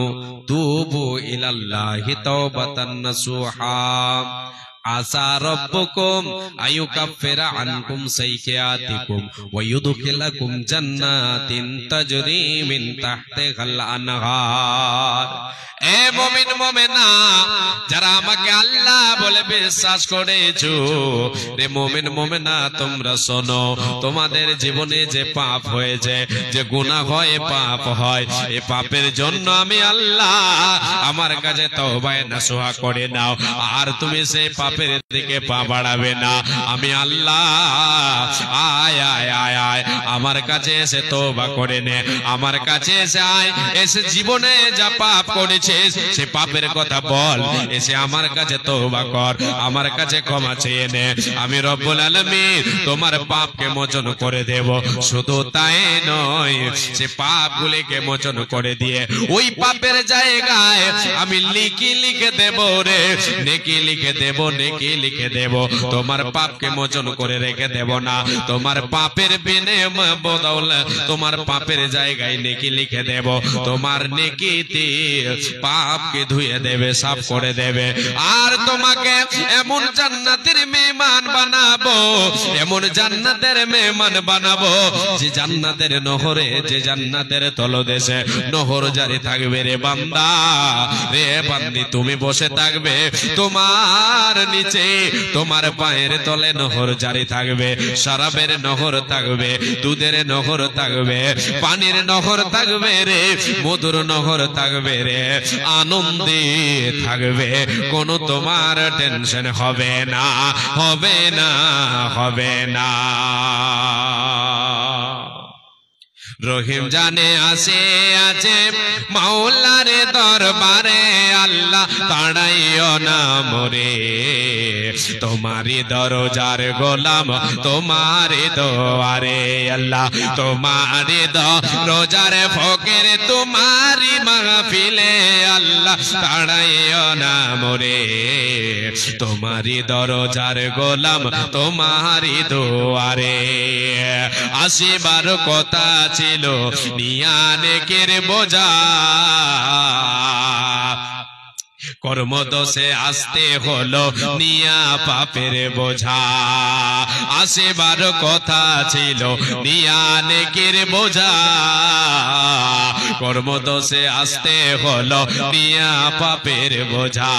তুবু ইলাল্লাহি তাওবাতান নাসুহা। আসা রব্বুকুম আয়ুকাফিরা আনকুম সাইয়্যাতিকুম ওয়া ইউদখিলাকুম জান্নাতিন তাজরি মিন তাহতিহাল আনহার। এ মুমিন মুমিনা যারা আমাকে আল্লাহ বলে বিশ্বাস করেছো, রে মুমিন মুমিনা তোমরা শোনো, তোমাদের জীবনে যে পাপ হয়েছে, যে গুনাহ হয়, পাপ হয়, এই পাপের জন্য আমি আল্লাহ আমার কাছে তওবায়ে নাসুহা করে নাও। আর তুমি সেই পাপের দিকে পা বাড়াবে না। আমি আল্লাহ আয় আয় আয় আয় আমার কাছে এসে তওবা করে নে, আমার কাছে এসে আয়, এসে জীবনে যা পাপ করেছিস সে পাপের কথা বল, এসে আমার কাছে তওবা কর, আমার কাছে ক্ষমা চেয়ে নে। আমি রব্বুল আলামিন তোমার পাপকে মোচন করে দেব। শুধু তাই নয়, সে পাপগুলিকে মোচন করে দিয়ে ওই পাপের জায়গায় আমি লিখে দেব রে, নেকি লিখে দেব, নেকি লিখে দেব। তোমার পাপকে মোচন করে রেখে দেব না। তোমার পাপের বিনিময়ে বদৌলতে তোমার পাপের জায়গায় নেকি লিখে দেব। তোমার নেকিতে পাপকে ধুয়ে দেবে, সাফ করে দেবে। আর তোমাকে এমন জান্নাতের মেহমান বানাবো, এমন জান্নাতের মেহমান বানাবো যে জান্নাতের নহরে, যে জান্নাতের তলদেশে নহর জারি থাকবে রে বান্দা, রে বান্দি তুমি বসে থাকবে, তোমার নিচে তোমার পায়ের তলে নহর জারি থাকবে। শরাবের নহর থাকবে, দুধের নহর থাকবে, পানির নহর থাকবে রে, মধুর নহর থাকবে রে, আনন্দে থাকবে। কোনো তোমার টেনশন হবে না, হবে না, হবে না। রহিম জানে আসে আছে মাওলার দরবারে, আল্লাহ তাড়াইও না মোরে, তোমারি দরজার গোলাম তোমারি দোয়ারে, আল্লাহ তোমারি দরজার ফকির তোমারি মাহফিলে, আল্লাহ তাড়াইও না মোরে, তোমারি দরজার গোলাম তোমারি দোয়ারে। আসিবার কথা ছিল নিয়া নেকের বোঝা, কর্মদোষে আসতে হলো নিয়া পাপের বোঝা। আসিবার কথা ছিল নিয়া নেকের বোঝা, কর্মদোষে আসতে হলো নিয়া পাপের বোঝা।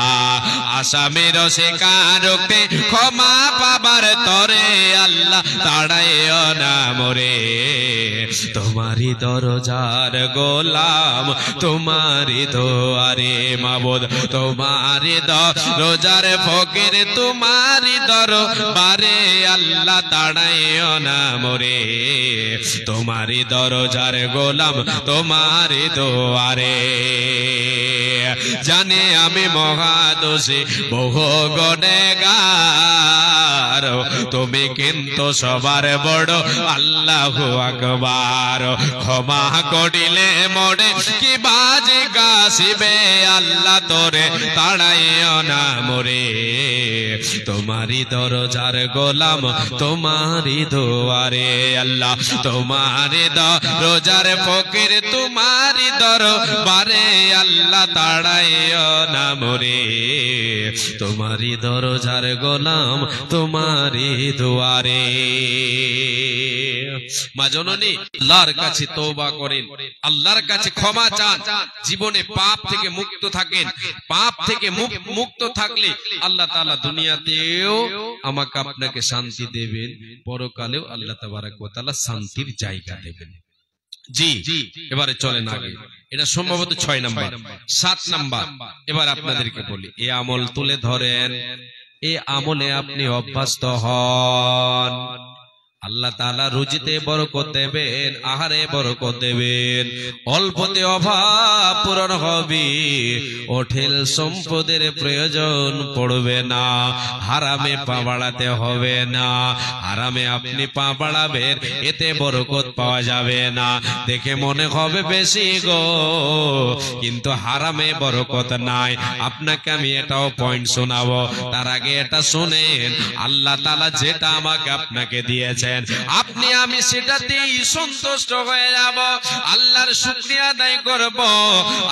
আসামের শিকারকে ক্ষমা পাবার তরে, আল্লাহ তাড়াইও না মোরে, তোমারি দরজার গোলাম তোমারি দোয়ারে মাবুদ, তোমারি দরজার ফকির তোমারি দরবারে, আল্লাহ তাড়াইও না মোরে, তোমারি দরজার গোলাম তোমারি দোয়ারে। জানে আমি মহাদোষী বহু গুনেহগার, তুমি কিন্তু সবার বড় আল্লাহু আকবার। ক্ষমা করিলে মোরে কি বাজে গাছিবে, আল্লাহ তোরে তাড়াইও না মোরে, তোমারি দরজার গোলাম তোমারি দোয়ারে, আল্লাহ তোমারি দরজার ফকির তোমারি দরবারে, আল্লাহ তাড়াইও না মোরে, তোমারি দরজার গোলাম তোমারি দুয়ারে। মা জননী আল্লাহর কাছে তওবা করেন, আল্লাহর কাছে ক্ষমা চান, জীবনে পাপ থেকে মুক্ত থাকেন। পাপ থেকে মুক্ত থাকলে আল্লাহ তাআলা দুনিয়াতেও আমাকে আপনাকে শান্তি দেবেন, পরকালেও আল্লাহ তাবারক ওয়া তাআলা শান্তির জায়গা দেবেন। জি এবারে চলেন আগে, এটা সম্ভবত 6 নাম্বার। 7 নাম্বার এবার আপনাদেরকে বলি, এই আমল তুলে ধরেন, এই আমলে আপনি অভ্যস্ত হন, আল্লাহ তাআলা রুজিতে বরকত দেবেন, আহারে বরকত দেবেন, অল্পতে অভাব পূরণ হবে, অঢেল সম্পদের প্রয়োজন পড়বে না, হারামে পা বাড়াতে হবে না। হারামে আপনি পা বাড়াবেন, এতে বরকত পাওয়া যাবে না, দেখে মনে হবে বেশি গো, কিন্তু হারামে বরকত নাই। আপনাকে আমি এটাও পয়েন্ট শোনাবো, তার আগে এটা শুনেন, আল্লাহ তাআলা যেটা আমাকে আপনাকে দিয়েছে দিয়েছেন, আপনি আমি সেটাতেই সন্তুষ্ট হয়ে যাব, আল্লাহর শুকরিয়া আদায় করব,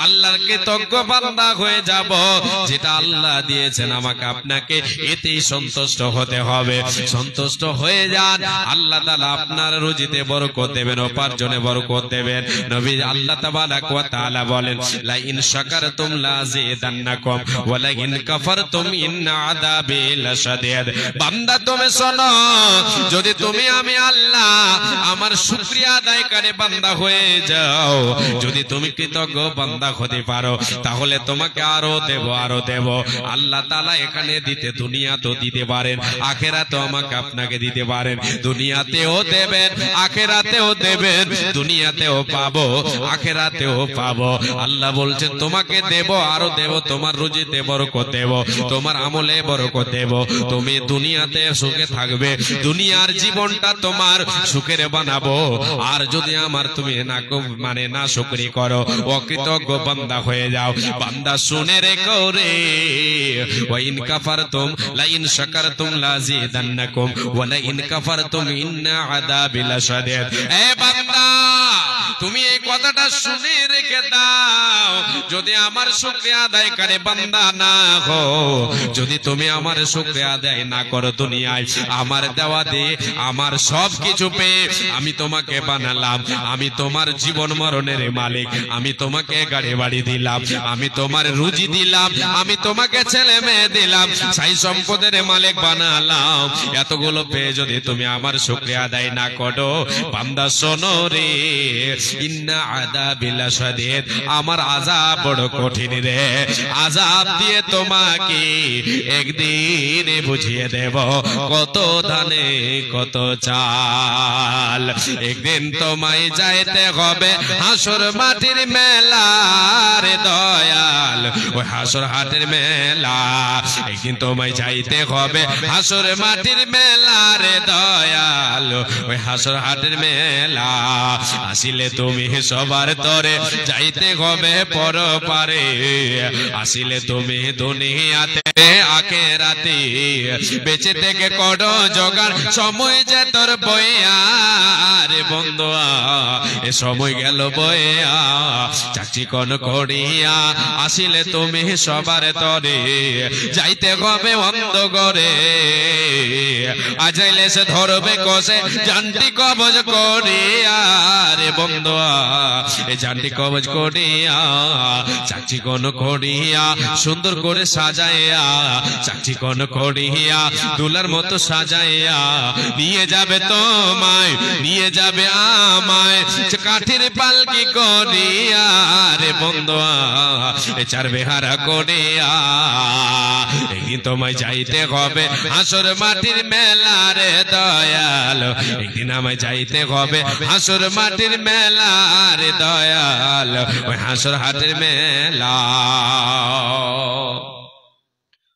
আল্লাহর কৃতজ্ঞ বান্দা হয়ে যাব। যেটা আল্লাহ দিয়েছেন আমাকে আপনাকে, এতেই সন্তুষ্ট হতে হবে। সন্তুষ্ট হয়ে যান, আল্লাহ তাআলা আপনার রুজিতে বরকত দেবেন, উপার্জনে বরকত দেবেন। নবী আল্লাহ তাবারাক ওয়া তাআলা বলেন, লা ইন শাকারতুম লাযিদান্নাকুম ওয়া লা ইন কাফারতুম ইন্না আযাবি লাশাদীদ। বান্দা তুমি শোনো, যদি তুমি আমি আল্লাহ আমার শুকরিয়া আদায়কারী বান্দা হয়ে যাও, যদি তুমি কৃতজ্ঞ বান্দা হতে পারো, তাহলে তোমাকে আরো দেব, আরো দেব। আল্লাহ তাআলা এখানে দিতে, দুনিয়া তো দিতে পারেন, আখিরাতেও আমাকে আপনাকে দিতে পারেন। দুনিয়াতেও দেবেন, আখিরাতেও দেবেন, দুনিয়াতেও পাবো, আখিরাতেও পাবো। আল্লাহ বলছেন তোমাকে দেব, আরো দেব, তোমার রুজিতে বরকত দেব, তোমার আমলে বরকত দেব। তুমি দুনিয়াতে সুখে থাকবে, দুনিয়ার জীবনটা তোমার সুখের বানাবো। আর যদি আমার তুমি না শুকরি করো, অকৃতজ্ঞ বান্দা হয়ে যাও, বান্দা শুনে রেখো রে, ওয়া ইন কাফারতুম লা ইন শাকারতুম লাযিদান্নাকুম ওয়া লা ইন কাফারতুম ইন্না আযাবি লাশাদীদ। এ বান্দা, তুমি এই কথাটা শুনে রেখে দাও, যদি আমার শুকরিয়া আদায়কারী বান্দা না হো, যদি তুমি আমার শুকরিয়া আদায় না করো, দুনিয়ায় আমার দেওয়া দিয়ে আমার সব কিছু পেয়ে আমি তোমাকে বানালাম, আমি তোমার জীবন মরণের মালিক, আমি তোমাকে গাড়ি বাড়ি দিলাম, আমি তোমার রুজি দিলাম, আমি তোমাকে ছেলে মেয়ে দিলাম, সাই সম্পদের মালিক বানালাম। এতগুলো পেয়ে যদি তুমি আমার শুকরিয়া আদায় না করো, বান্দা শোনো রে, ইন্না আযাবি লাশাদীদ, আমার আযাব বড় কঠিন রে। আযাব দিয়ে তোমাকে একদিন বুঝিয়ে দেব কত ধানে কত চাল। একদিন তোমায় যাইতে হবে হাসর মাটির মেলা রে দয়াল, ওই হাসর হাটের মেলা। একদিন তোমায় যাইতে হবে হাসর মাটির মেলা রে দয়াল, ওই হাসর হাটের মেলা। আসিলে তুমি সবার তরে যাইতে হবে পরপারে, আসিলে তুমি দুনিয়াতে আখিরাতে বেঁচে থেকে করো জোগাড়, সময় যে তোর বইয়া রে বন্ধুয়া, এ সময় গেল বইয়া, চাকরি কোন করিয়া আসিলে তুমি সবার তরে যাইতে হবে অন্ধকারে। আজাইলে সে ধরবে কষে জানটি কবজ করিয়া রে বন্ধুয়া, এ জানটি কবজ করিয়া, চাকরি কোন করিয়া সুন্দর করে সাজাইয়া, চাকরি কোন করিয়া দুলার মতো সাজাইয়া নিয়ে যাবে তোমায়, নিয়ে যাবে আমায় কাঠির পালকি করিয়া রে বন্ধুয়া, এ চার বেহারা করিয়া। একদিন তোমায় যাইতে হবে হাসর মাটির মেলা রে দয়াল, একদিন আমায় যাইতে হবে হাসর মাটির মেলা রে দয়াল, ওই হাসর হাটের মেলা।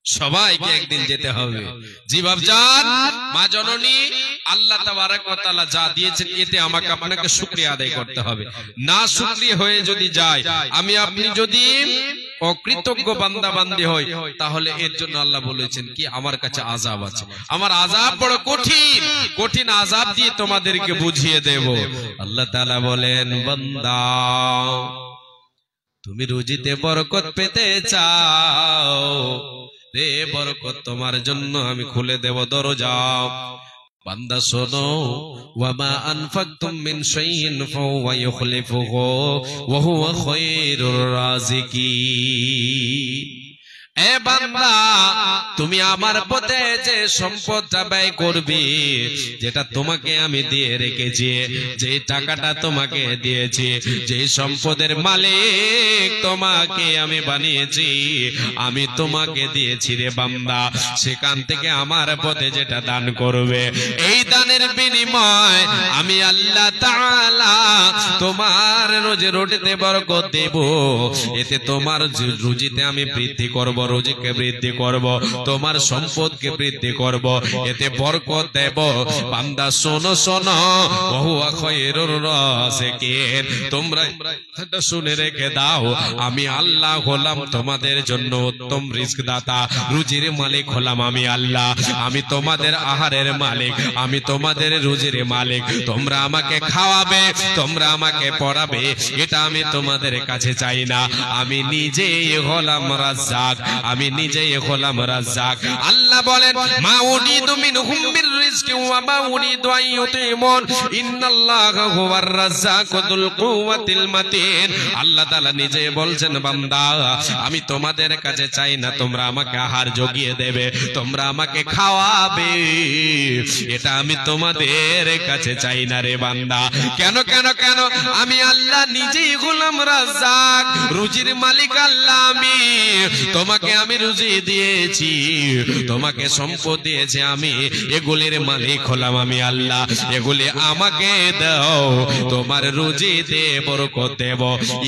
সবাইকে একদিন যেতে হবে। জি বাপজান, মা জননী, আল্লাহ তাবারক ওয়া তাআলা যা দিয়েছেন এতে আমাকে আপনাকে শুকরিয়া আদায় করতে হবে। না শুকরিয়া হয়ে যদি যায়, আমি আপনি যদি অকৃতজ্ঞ বান্দা বান্দি হই, তাহলে এর জন্য আল্লাহ বলেছেন কি, আমার কাছে আযাব আছে, আমার আযাব বড় কঠিন, কঠিন আযাব দিয়ে তোমাদেরকে বুঝিয়ে দেব। আল্লাহ তাআলা বলেন, বান্দা তুমি রুজিতে বরকত পেতে চাও রে, বরকত তোমার জন্য আমি খুলে দেব দরজা। বান্দা শোনো, ওয়ামা আনফাকতুম মিন শাইইন ফাহুয়া ইউখলিফুহু ওয়া হুয়া খায়রুর রাযিকিন। এ বান্দা, তুমি আমার পথে যে সম্পদটা ব্যয় করবে, যেটা তোমাকে আমি দিয়ে রেখেছি, যে টাকাটা তোমাকে দিয়েছি, যে সম্পদের মালিক তোমাকে আমি বানিয়েছি, আমি তোমাকে দিয়েছি রে বান্দা, সেখান থেকে আমার পথে যেটা দান করবে, এই দানের বিনিময় আমি আল্লাহ তাআলা তোমার রোজে রুটিতে বরকত দেব। এতে তোমার রুজিতে আমি বৃদ্ধি করব, রুজিকে বৃদ্ধি করব, তোমার সম্পদকে বৃদ্ধি করব, এতে বরকত দেব। বান্দা শোনো শোনো, ওহুয়া খায়রুর রাযিকিন, তোমরা এটা শুনে রেখে দাও, আমি আল্লাহ হলাম তোমাদের জন্য উত্তম রিজক দাতা, রুজির মালিক হলাম আমি আল্লাহ। আমি তোমাদের আহারের মালিক, আমি তোমাদের রুজির মালিক। তোমরা আমাকে খাওয়াবে, তোমরা আমাকে পড়াবে, এটা আমি তোমাদের কাছে চাই না। আমি নিজেই হলাম রাজ্জাক, আমি নিজেই হলাম রাজ্জাক। আল্লাহ বলেন, মা উরিদু মিনহুম মির রিজকি ওয়া মা উরিদু আন ইউতিমুন, ইন্নাল্লাহা হুয়ার রাজ্জাকু যুল কুওয়াতিল মাতিন। আল্লাহ তাআলা নিজে বলছেন, বান্দা আমি তোমাদের কাছে চাই না তোমরা আমাকে আহার জুগিয়ে দেবে, তোমরা আমাকে খাওয়াবে, এটা আমি তোমাদের কাছে চাই না রে বান্দা। কেন কেন কেন? আমি আল্লাহ নিজেই হলাম রাজ্জাক, রুজির মালিক আল্লাহ আমি। তোমাকে আমি রুজি দিয়েছি, তোমাকে সম্পদ দিয়েছি আমি, এগুলির মালিক হলাম আমি আল্লাহ। এগুলি আমাকে দাও, তোমার রুজিতে বরকত দেব।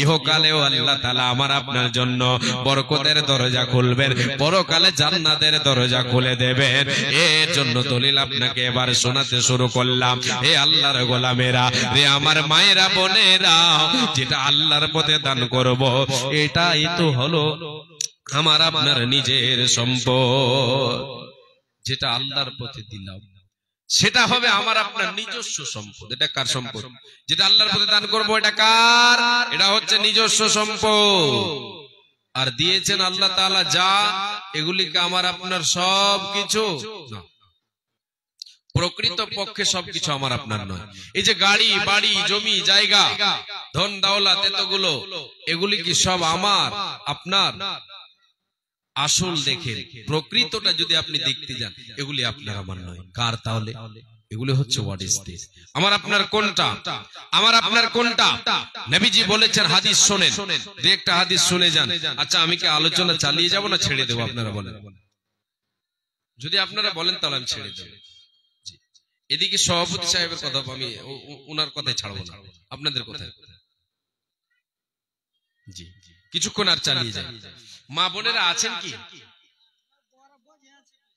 ইহকালেও আল্লাহ তাআলা আমার আপনার জন্য বরকতের দরজা খুলবেন, পরকালে জান্নাতের দরজা খুলে দেবেন। এর জন্য দলিল আপনাকে এবার শোনাতে শুরু করলাম। হে আল্লাহর গোলামেরা, রে আমার মায়েরা বোনেরা, যেটা আল্লাহর পথে দান করব, এটাই তো হলো আমার আপনার নিজের সম্পদ। যেটা আল্লাহর পথে দিলাম সেটা হবে আমার আপনার নিজস্ব সম্পদ। এটা কার সম্পদ? যেটা আল্লাহর পথে দান করব, এটা কার? এটা হচ্ছে নিজস্ব সম্পদ। আর দিয়েছেন আল্লাহ তাআলা যা, এগুলিকে আমার আপনার সবকিছু না, প্রকৃত পক্ষে সবকিছু আমার আপনার নয়। এই যে গাড়ি বাড়ি জমি জায়গা ধন দৌলত এতগুলো, এগুলি কি সব আমার আপনার? আসল দেখেন, প্রকৃতটা যদি আপনি দেখতে যান, এগুলি আপনার আমার নয়। কার তাহলে? এগুলি হচ্ছে হোয়াট ইজ দিস, আমার আপনার কোনটা? আমার আপনার কোনটা? নবীজি বলেছেন, হাদিস শুনেন, দুই একটা হাদিস শুনে যান। আচ্ছা, আমি কি আলোচনা চালিয়ে যাব না ছেড়ে দেব? আপনারা বলেন। যদি আপনারা বলেন তাহলে আমি ছেড়ে দেব। এদিকে সভাপতি সাহেবের কথা, আমি ওনার কথাই ছাড়বো না, আপনাদের কথায়। জি, কিছুক্ষণ আর চালিয়ে যাই। মা বোনেরা আছেন কি?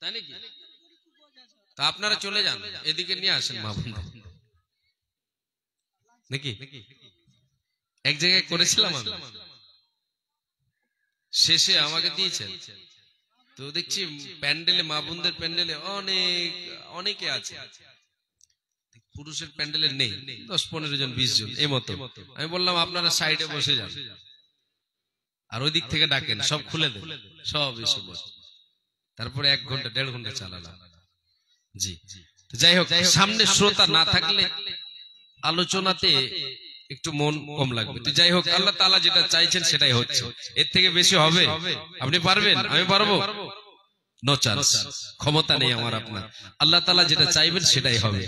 তাই নাকি? তা আপনারা চলে যান, এদিকে নিয়ে আসেন মা বোন নাকি? এক জায়গায় করেছিলাম আমি, শেষে আমাকে দিয়েছেন, তো দেখছি প্যান্ডেলে, মা বোনদের প্যান্ডেলে অনেকে আছে, পুরুষের প্যান্ডেলে নেই, 10-15 জন 20 জন এই মতো। আমি বললাম আপনারা সাইডে বসে যান, আর ওই দিক থেকে ডাকেন, সব খুলে দেন, সব এসে বসে। তারপরে 1 ঘন্টা 1.5 ঘন্টা চালালাম। জি, যাই হোক, সামনে শ্রোতা না থাকলে আলোচনাতে একটু মন কম লাগবে। তো যাই হোক, আল্লাহ তাআলা যেটা চাইছেন সেটাই হচ্ছে, এর থেকে বেশি হবে? আপনি পারবেন? আমি পারবো? নো চান্স, ক্ষমতা নেই আমার আপনার। আল্লাহ তাআলা যেটা চাইবেন সেটাই হবে।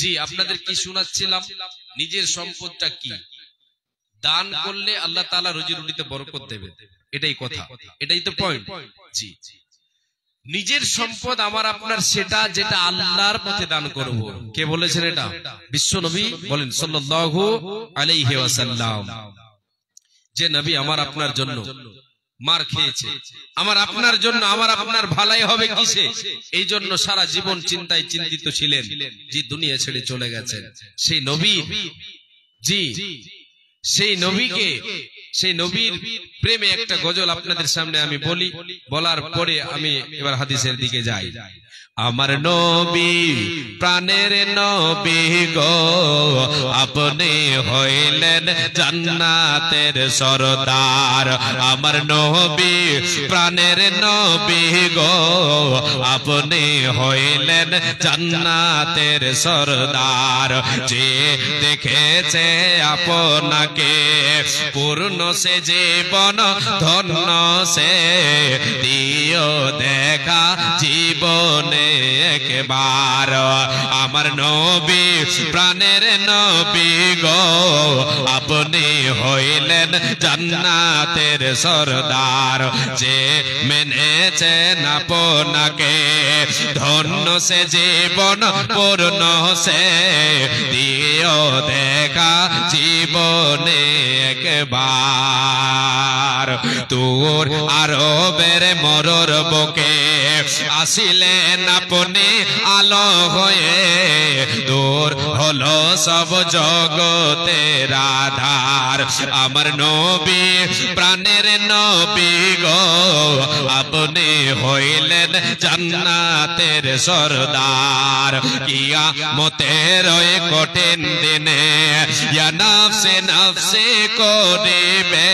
জি, আপনাদের কি শোনাচ্ছিলাম, নিজের সম্পদটা কি দান করলে আল্লাহ তাআলা রুজি রুটিতে বরকত দেবে, এটাই কথা, এটাই তো পয়েন্ট। জি, নিজের সম্পদ আমার আপনার সেটা যেটা আল্লাহর পথে দান করব। কে বলেছেন এটা? বিশ্ব নবী বলেন সাল্লাল্লাহু আলাইহি ওয়াসাল্লাম। যে নবী আমার আপনার জন্য মার খেয়েছে, আমার আপনার জন্য, আমার আপনার ভালাই হবে কিসে, এই জন্য সারা জীবন চিন্তায় চিন্তিত ছিলেন, যে দুনিয়া ছেড়ে চলে গেছেন, সেই নবী, জি সেই নবীকে, সেই নবীর প্রেমে একটা গজল আপনাদের সামনে আমি বলি, বলার পরে আমি এবার হাদিসের দিকে যাই। আমার নবী প্রাণের নবী গো, আপনি হইলেন জান্নাতের সরদার। আমার নবী প্রাণের নবী গো, আপনি হইলেন জান্নাতের সরদার। যে দেখেছে আপনাকে পূর্ণ সে জীবন ধন্য সে, দিও দেখা জীবনে একবার। আমার নবী প্রাণের নবী গো, আপনি হইলেন জান্নাতের সরদার। যে মেনেছেন আপনাকে ধন্য সে জীবন পূর্ণ সে, দিও দেখা জীবনে একবার। তোর আরবের মরর বুকে আসিলেন আপনি আলো হয়ে দূর হলো সব জগতের আধার আমার নবী প্রাণের নবী গো আপনি হইলেন জান্নাতের সরদার কিয়ামতের ওই কঠিন দিনে ইয়া নফসে নফসে করিবে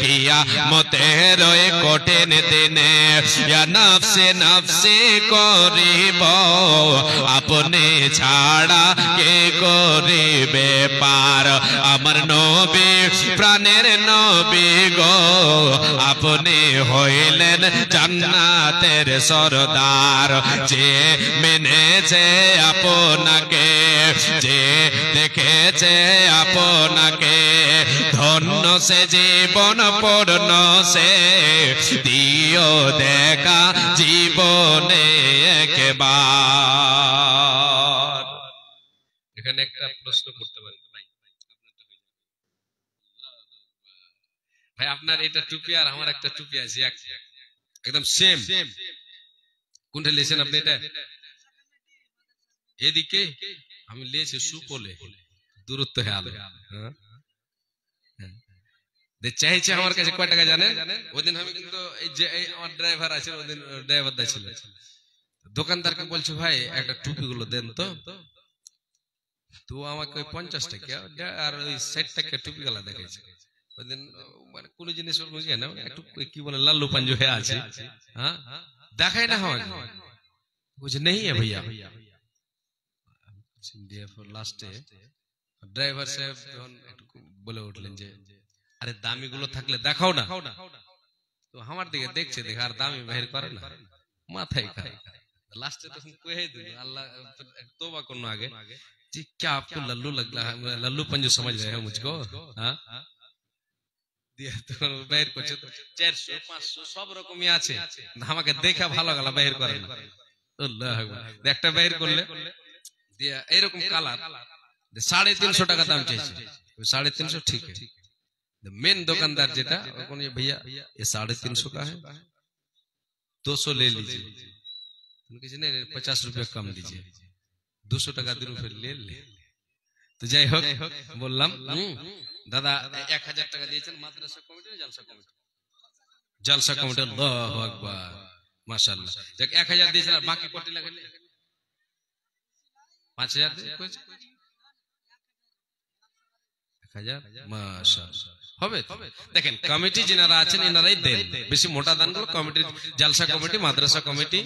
কিয়ামতের ওই কঠিন দিনে ইয়া নফসে নফসে করিব আপনি ছাড়া কে করিবে পার আমার নবী প্রাণের নবী গো আপনি হইলেন জান্নাতের সরদার যে মেনেছে আপনাকে যে দেখেছে আপনাকে ধন্য সে জীবন পূর্ণ সে দিও দেখা জীবনে একবার। এখানে একটা প্রশ্ন করতে পারি ভাই, আপনার এটা টুপি আর আমার একটা টুপি আছে একদম সেম, কোনটা লিয়েছেন আপনি? এটা এদিকে আমি লিয়েছি সুপলে, দূরত্ব আলো চাইছে আমার কাছে কয় টাকা জানেন? ওইদিন আমি কিন্তু এই যে আমার ড্রাইভার আছে, ওইদিন ড্রাইভার দা ছিল, দোকানদারকে বলছে ভাই একটা টুপি গুলো দেন তো, তো আমাকে ওই 50 টাকা আর ওই 60 টাকা টুপি গুলা দেখাইছে। ওইদিন মানে কোন জিনিস বুঝে না, একটু কি বলে লাল্লু পাঞ্জু হয়ে আছে, হ্যাঁ দেখাই না হয় বুঝে নেই ভাইয়া। লাস্টে ড্রাইভার সাহেব যখন একটু বলে উঠলেন যে আরে দামি গুলো থাকলে দেখাও না, তো আমার দিকে দেখছে, দেখে আর দামি বাহির করে না, মাথায় খায়। लास्ट तो तुम कहे दो अल्लाह तौबा करना आगे जी, क्या आपको लल्लू लगला, लल्लू पंजू समझ रहे हो मुझको? हाँ दिया तो बाहर को 400 500 सब রকমই আছে, আমাকে দেখা ভালো গেল বাহির করে না। আল্লাহু আকবার, একটা বাহির করলে দিয়া এরকম কালার 350 টাকা দাম চাইছে, 350 ठीक है। मेन दुकानदार जेटा कौन ये भैया ये 350 का है, 200 ले लीजिए। नहीं 50 रुपया कम दीजिए, 200 টাকা দিন ফের ले ले। তো যাই হোক বললাম দাদা 1000 টাকা দিয়েছেন মাদ্রাসা কমিটি না জলসা কমিটি? জলসা কমিটি। আল্লাহু আকবার মাশাআল্লাহ। দেখ 1000 দিয়েছেন আর বাকি কত লাগালে? 5000 কইছে 1000 মাশাআল্লাহ হবে। দেখেন কমিটি যারা আছেন এনারাই দেন, বেশি মোটা দানগুলো কমিটি, জলসা কমিটি মাদ্রাসা কমিটি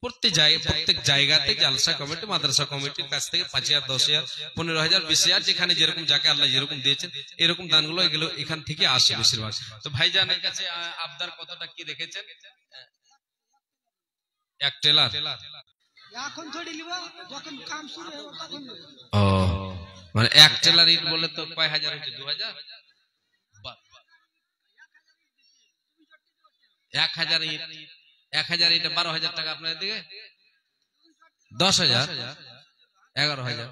প্রত্যেক জায়গাতে জলসা কমিটি মাদ্রাসা কমিটির কাছ থেকে 5000 10000 15000 20000 যেখানে যেরকম যাকে আল্লাহ যেরকম দিয়েছেন এরকম দানগুলো এগুলো এখান থেকে আসে বেশিরভাগ। তো ভাইজানের কাছে আবদার কতটা কি রেখেছেন? এক টেলার এখন থোড়ি লিব, যখন কাম শুরু হবে তখন। ও মানে এক টেলার ইট বলে তো কয় হাজার হচ্ছে? 2000 1000 ইট, 1000 এটা 12000 টাকা আপনার দিকে, 10000 11000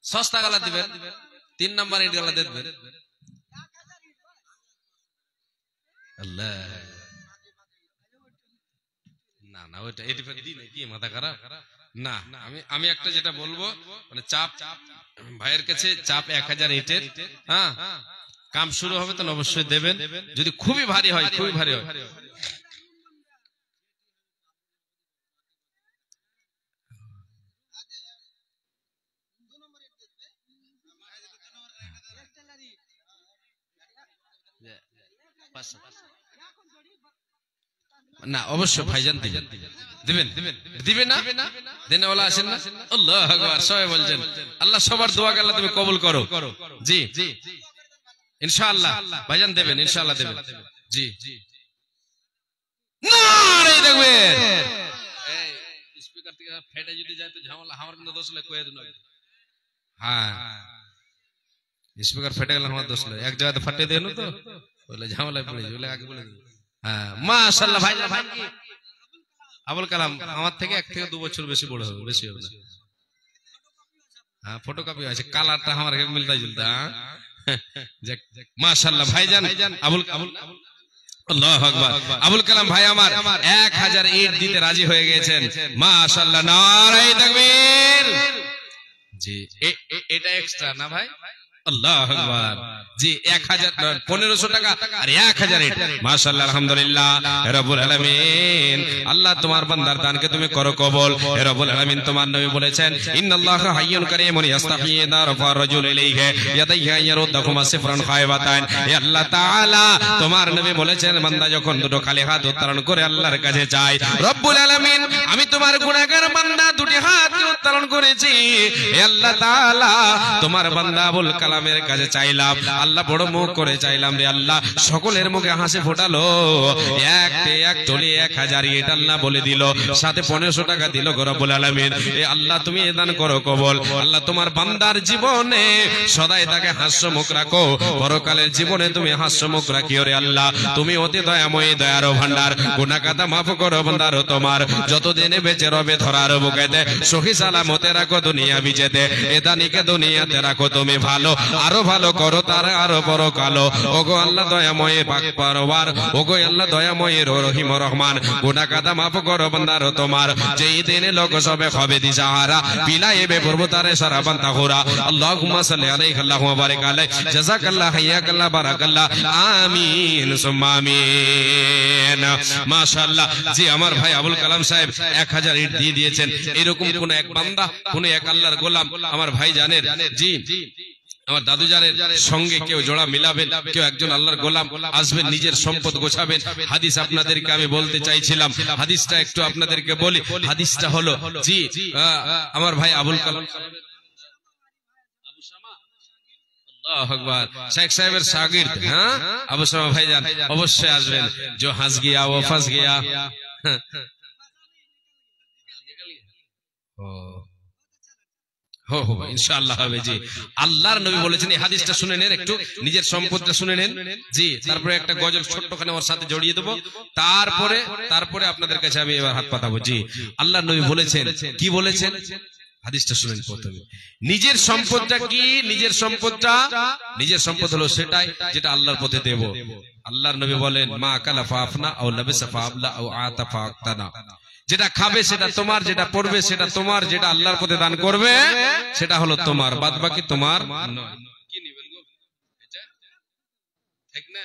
সস্তা গালা দিবেন, 3 নাম্বার ইট গালা দেবেন। আল্লাহ না না ওইটা 85 দিন কি মাথা খারাপ না। আমি একটা যেটা বলবো মানে চাপ ভাইয়ের কাছে চাপ 1000 ইটের, হ্যাঁ কাম শুরু হবে তো অবশ্যই দেবেন, যদি খুবই ভারী হয় খুবই ভারী হয়। না অবশ্যই ভাইজান দিবেন দিবেন দিবেন না দেনেওয়ালা আছেন না? আল্লাহু আকবার, সবাই বলছেন আল্লাহ সবার দোয়া আল্লাহ তুমি কবুল করো। জি ইনশাআল্লাহ ভাইজান দেবেন, ইনশাআল্লাহ দেবেন। জি নারে দেখবেন এই স্পিকার থেকে ফেটে যদি যায় তো ঝামেলা, আমার কিন্তু দোষ লাগে কয়ে দিন। হ্যাঁ স্পিকার ফেটে গেলে আমার দোষ লাগে, এক জায়গাতে ফাটে দেন তো বলে ঝামেলায় পড়ে যাবে, আগে বলে দিন। হ্যাঁ মাশাআল্লাহ ভাই আবুল কালাম আমার থেকে 1 থেকে 2 বছর বেশি বড় হবে, বেশি হবে না। হ্যাঁ ফটোকপি আছে, কালারটা আমার মিলতা জুলতা। মাশাআল্লাহ ভাইজান আবুল আল্লাহু আকবার। আবুল কালাম ভাই আমার 1000 ইট দিতে রাজি হয়ে গেছেন। মাশাআল্লাহ, নারায়ে তাকবীর। জি এটা এক্সট্রা না ভাই? আল্লাহু আকবার। জি 1500 টাকা আর 1000 ইট। মাশাআল্লাহ, আলহামদুলিল্লাহ। হে রব্বুল আলামিন, আল্লাহ তোমার বান্দার দানকে তুমি করো কবুল। হে রব্বুল আলামিন, তোমার নবী বলেছেন ইন্নাল্লাহা হাইয়ুন কারীমুন ইয়াস্তাহি ইযা রাফা রাজুল ইলাইহি ইয়াদাইহি ইয়ারুদ্দাহুমা সিফরান খায়বাতান। হে আল্লাহ তাআলা, তোমার নবী বলেছেন বান্দা যখন দুটো খালি হাত উত্তোলন করে আল্লাহর কাছে যায়, রব্বুল আলামিন আমি তোমার গুনাহগার বান্দা দুটি হাত উত্তোলন করেছি, হে আল্লাহ তাআলা তোমার বান্দা আবুল কালামের কাছে চাইলাম, আল্লাহ বড় মুখ করে চাইলাম রে আল্লাহ, সকলের মুখে হাসি ফোটালো, এক চলে 1000 ইট আল্লাহ বলে দিল, সাথে 1500 টাকা দিল গো রব্বুল আলামিন। এ আল্লাহ তুমি এ দান করো কবুল। আল্লাহ তোমার বান্দার জীবনে সদাই তাকে হাস্যমুখ রাখো, পরকালের জীবনে তুমি হাস্যমুখ রাখিও রে আল্লাহ। তুমি অতি দয়াময়ী, দয়ার ভান্ডার, গুনাহ কাটা মাফ করো বান্দার তোমার, যতদিনে বেঁচে রবে ধরার বুকেতে সহি সালামতে রাখো দুনিয়া বিজেতে, এ দানিকে দুনিয়াতে রাখো তুমি ভালো, আরো ভালো করো তার আরো বড় কালো। ওগো আল্লাহ দয়াময় পাক পরওয়ার, ওগো আল্লাহ দয়াময় রহিম রহমান, গুনাহ কাটা মাফ করো বান্দার তোমার, যেই দিনে লোক সবে হবে দিশাহারা বিলাইবে পর্বতারে সারা বান্দা হোরা। আল্লাহুম্মা সাল্লি আলাইহি আল্লাহুম্মা বারিক আলাইহি, জাযাকাল্লাহ হাইয়াকাল্লাহ বারাকাল্লাহ, আমিন সুম্মা আমিন। মাশাআল্লাহ। জি আমার ভাই আবুল কালাম সাহেব 1000 ইট দিয়ে দিয়েছেন। এরকম কোন এক বান্দা, কোন এক আল্লাহর গোলাম আমার ভাই জানেন, জি আমার দাদু জানের সঙ্গে কেউ জোড়া মিলাবেন, কেউ একজন আল্লাহর গোলাম আসবেন, নিজের সম্পদ গোছাবেন। হাদিস আপনাদেরকে আমি বলতে চাইছিলাম, হাদিসটা একটু আপনাদেরকে বলি। হাদিসটা হলো, জি আমার ভাই আবুল কালাম আল্লাহু আকবার শেখ সাহেবের শাগির্দ, হ্যাঁ আবু শামা ভাইজান অবশ্যই আসবেন। जो हंस गया वो फंस गया, हो इंशाअल्लाह হবে। জি আল্লাহর নবী বলেছেন, এই হাদিসটা শুনে নেন, একটু নিজের সম্পদটা শুনে নেন। জি তারপরে একটা গজল ছোট্টখানে ওর সাথে জড়িয়ে দেব, তারপরে আপনাদের কাছে আমি এবার হাত পাতাবো। জি আল্লাহর নবী বলেছেন, কি বলেছেন হাদিসটা শুনেন প্রথমে। নিজের সম্পদটা কি? নিজের সম্পদ হলো সেটাই যেটা আল্লাহর পথে দেব। আল্লাহর নবী বলেন, মা আকালা ফাফনা আও লাবিসা ফাবলা আও আতা ফাক্তানা, যেটা খাবে সেটা তোমার, যেটা পড়বে সেটা তোমার, যেটা আল্লাহর পথে দান করবে সেটা হলো তোমার, বাদ বাকি তোমার নয়। কি নিবেন গো এটা? ঠিক না?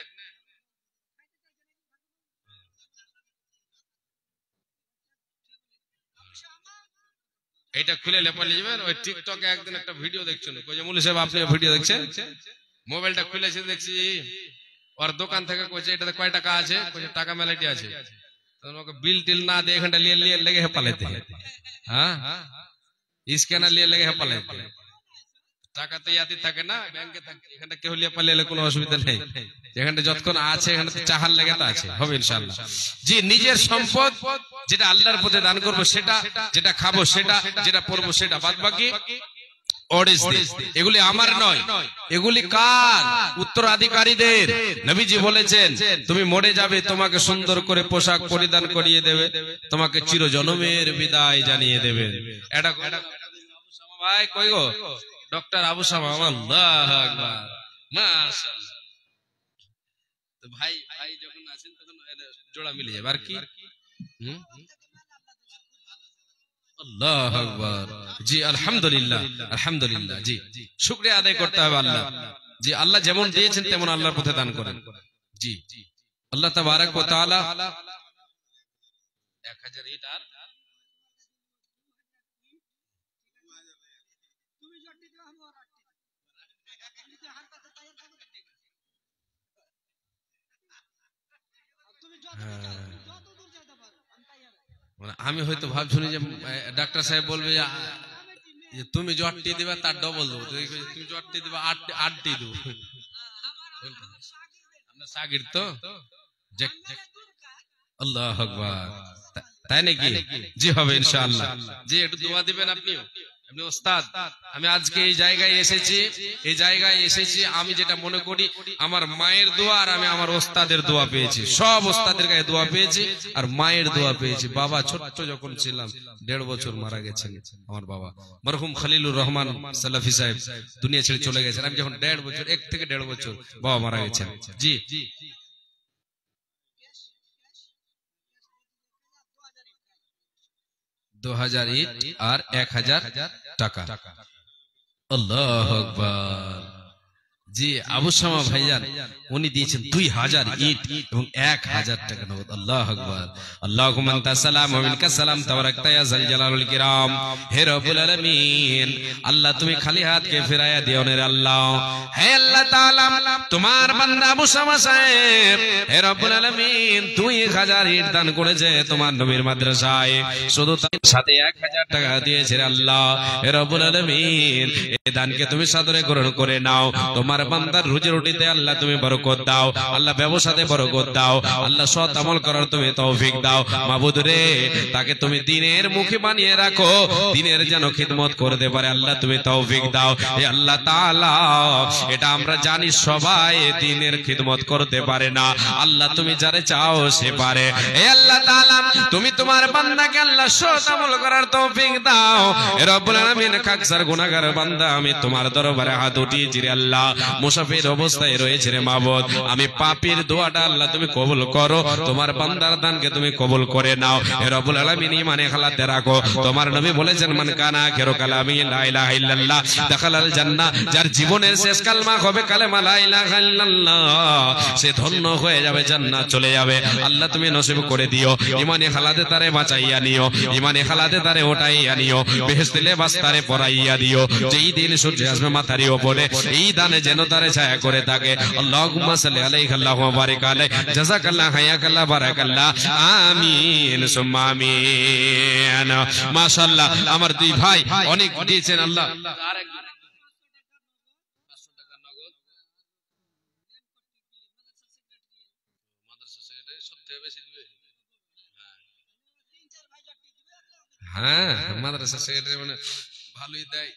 এটা খুলে লেপালে যাবেন। ওই টিকটকে একদিন একটা ভিডিও দেখছেন, কই যে মুলি সাহেব আপনি ভিডিও দেখছেন, মোবাইলটা খুলেছে দেখছি, ওর দোকান থেকে কইছে এটাতে কয় টাকা আছে, কইছে টাকা মেলাটি আছে, बिल टिल ना दे, 1 घंटा लिए लगे हेपा लेते हैं, हाँ स्कैनर लिए लगे हेपा लेते हैं, টাকা তো ইয়াতি থাকে না ব্যাংকে থাকে, এখানটা কেউ লিয়ে পারলে কোনো অসুবিধা নেই, এখানটা যতক্ষণ আছে এখানে চাহার লেগে তো আছে, হবে ইনশাআল্লাহ। জি নিজের সম্পদ যেটা আল্লাহর পথে দান করব সেটা, যেটা খাবো সেটা, যেটা পড়বো সেটা, বাদ বাকি এগুলি আমার নয়, এগুলি কার? উত্তরাধিকারীদের। নবীজি বলেছেন, তুমি মরে যাবে, তোমাকে সুন্দর করে পোশাক পরিধান করিয়ে দেবে, তোমাকে চিরজনমের বিদায় জানিয়ে দেবে। এটা ভাই কই গো ডক্টর আবু শামা, আল্লাহু আকবার, মাশাআল্লাহ। তো ভাই যখন আছেন তখন জোড়া মিলে যাবে আর কি। আল্লাহু আকবার। জি আলহামদুলিল্লাহ, আলহামদুলিল্লাহ। জি শুকরিয়া আদায় করতে হবে আল্লাহ। জি আল্লাহ যেমন দিয়েছেন তেমন আল্লাহর পথে দান করেন। জি আল্লাহ তাবারক ওয়া তাআলা 1000 ইট আর আমি হয়তো ভাবছুনি যে ডাক্তার সাহেব বলবে যে তুমি জটটি দিবা তার ডবল দেবো, তুমি জটটি দিবা 8টি দেবো। আমরা শাগির্দ তো, আল্লাহু আকবার, তাই নাকি? জি হবে ইনশাআল্লাহ। জি একটু দোয়া দিবেন আপনিও, আপনি ওস্তাদ। আমি আজকে এই জায়গায় এসেছি, আমি যেটা মনে করি আমার মায়ের দোয়া আর আমি আমার ওস্তাদের দোয়া পেয়েছি, সব ওস্তাদের কাছে দোয়া পেয়েছি আর মায়ের দোয়া পেয়েছি। বাবা ছোট্ট যখন ছিলাম 1.5 বছর মারা গেছেন আমার বাবা, মরহুম খলিলুর রহমান সালাফি সাহেব দুনিয়া ছেড়ে চলে গেছেন। আমি যখন 1.5 বছর, 1 থেকে 1.5 বছর বাবা মারা গেছেন। জি 2000 ইট আর 1000 টাকা। আল্লাহু আকবার। জি আবু শামা ভাইজান উনি দিয়েছেন 2000 ইট এবং 1000 টাকা নগদ। আল্লাহু আকবার। আল্লাহুম্মা আনতাস সালাম ওয়া মিনকাস সালাম তাবারাকতা ইয়া যাল জালালিল কিরাম। হে রব্বুল আলামিন, আল্লাহ তুমি খালি হাতকে ফিরায়া দিও না রে আল্লাহ। হে আল্লাহ তাআলা, তোমার বান্দা আবু শামা সাহেব হে রব্বুল আলামিন 2000 ইট দান করেছে তোমার নবীর মাদ্রাসায়, শুধু তার সাথে 1000 টাকা দিয়েছে রে আল্লাহ। হে রব্বুল আলামিন, এই দানকে তুমি সাদরে গ্রহণ করে নাও। তোমার বান্দার রুজি রুটিতে আল্লাহ তুমি বরকত দাও, আল্লাহ ব্যবসাতে বরকত দাও, আল্লাহ সৎ আমল করার তুমি তৌফিক দাও। মাবুদ রে, তাকে তুমি দিনের মুখী বানিয়ে রাখো, দিনের যেন খিদমত করতে পারে আল্লাহ তুমি তৌফিক দাও। এ আল্লাহ তাআলা, এটা আমরা জানি সবাই দিনের খিদমত করতে পারে না, আল্লাহ তুমি যারে চাও সে পারে। এ আল্লাহ তাআলা, তুমি তোমার বান্দাকে আল্লাহ সৎ আমল করার তৌফিক দাও। এ রব্বুল আলামিন, খাকসার গুনাহগার বান্দা আমি তোমার দরবারে হাত উঠিয়েছি রে আল্লাহ, মুসাফির অবস্থায় রয়েছে রে মাবুদ, আমি পাপীর দোয়াটা আল্লাহ তুমি কবুল করো, তোমার বান্দার দানকে তুমি কবুল করে নাও। হে রব্বুল আলামিন, ঈমানে খালাতে রাখো। তোমার নবী বলেছেন, মান কানা আখিরু কালামি লা ইলাহা ইল্লাল্লাহ দাখালাল জান্নাহ, যার জীবনের শেষ কালমা হবে কালেমা লা ইলাহা ইল্লাল্লাহ, সে ধন্য হয়ে যাবে, জান্নাত চলে যাবে। আল্লাহ তুমি নসিব করে দিও। ঈমানে খালাতে তারে বাঁচাইয়া নিও, ঈমানে খালাতে তারে ওঠাইয়া নিও, বেহেশতে লেবাস তারে পরাইয়া দিও। যেই দিন সূর্য আসবে মাথার উপরে, এই দানে যেন তারে ছায়া করে থাকে। আল্লাহুম্মা সাল্লি আলাইহি আল্লাহুম্মা বারিক আলাইহি, জাযাকাল্লাহ হায়াকাল্লাহ বারাকাল্লাহ, আমিন সুম্মা আমিন। মাশাআল্লাহ, আমার দুই ভাই অনেক দিয়েছেন। আল্লাহ হ্যাঁ, মাদ্রাসা সেক্রেটারি মানে ভালোই দেয়।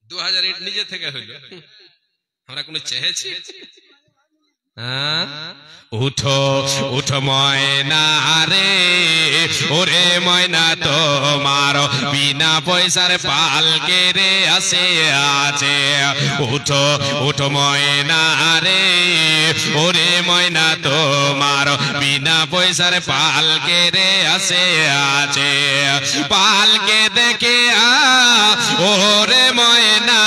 2000 ইট নিজে থেকে হইল, আমরা কোনো চেয়েছি? উঠো উঠো ময়না রে, ওরে ময়না তোমার বিনা পয়সার পালকে রে আসে আছে। উঠো উঠো ময়না রে, ওরে ময়না তোমার বিনা পয়সার পালকে রে আসে আছে। পালকে দেখে ওরে ময়না,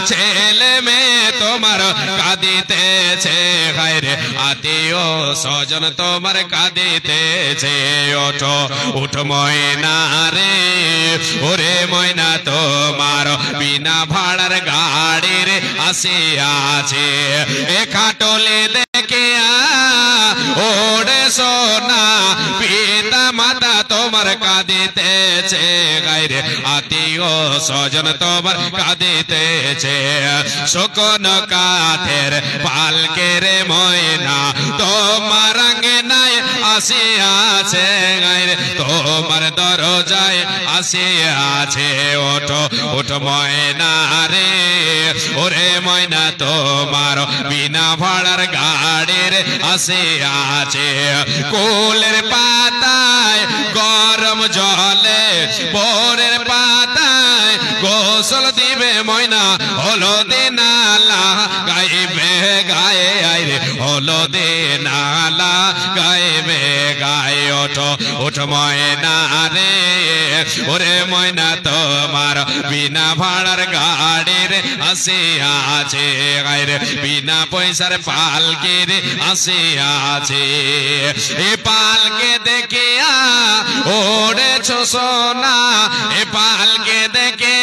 ছেলে মেয়ে তোমার কাঁদিতেছে, গায়রে আত্মীয় স্বজন তোমার কাঁদিতেছে। ওঠো উঠো ময়না রে, ওরে ময়না তোমার বিনা ভাড়ার গাড়ির আসে আছে। এ খাটলে দেখে ওরে সোনা, পিতা মাতা তোমার কাঁদিতেছে, গায়রে আত্মীয় স্বজন তোমার কাঁদিতেছে। শোকন কাঠের পালকে রে ময়না তোমার আঙ্গনায় আসে আছে, গায়রে তোমার দরজায় আসে আছে। ওঠো ওঠো ময়না রে, ওরে ময়না তোমার বিনা ভাড়ার গাড়ির আসে আছে। কোলের পাতায় গরম জলে, বোরের পাতায় গোসল দিবে ময়না, হলদে নালা গাইবে গায়ে আইরে, হলদে নালা গাইবে গায়ে। ওঠো ওঠো ময়না রে, ওরে ময়না তোমার বিনা ভাড়ার গাড়ির আসে আছে, গায়রে বিনা পয়সার পালকের আসে আছে। এ পালকে দেখে ওড়েছো সোনা, এ পালকে দেখে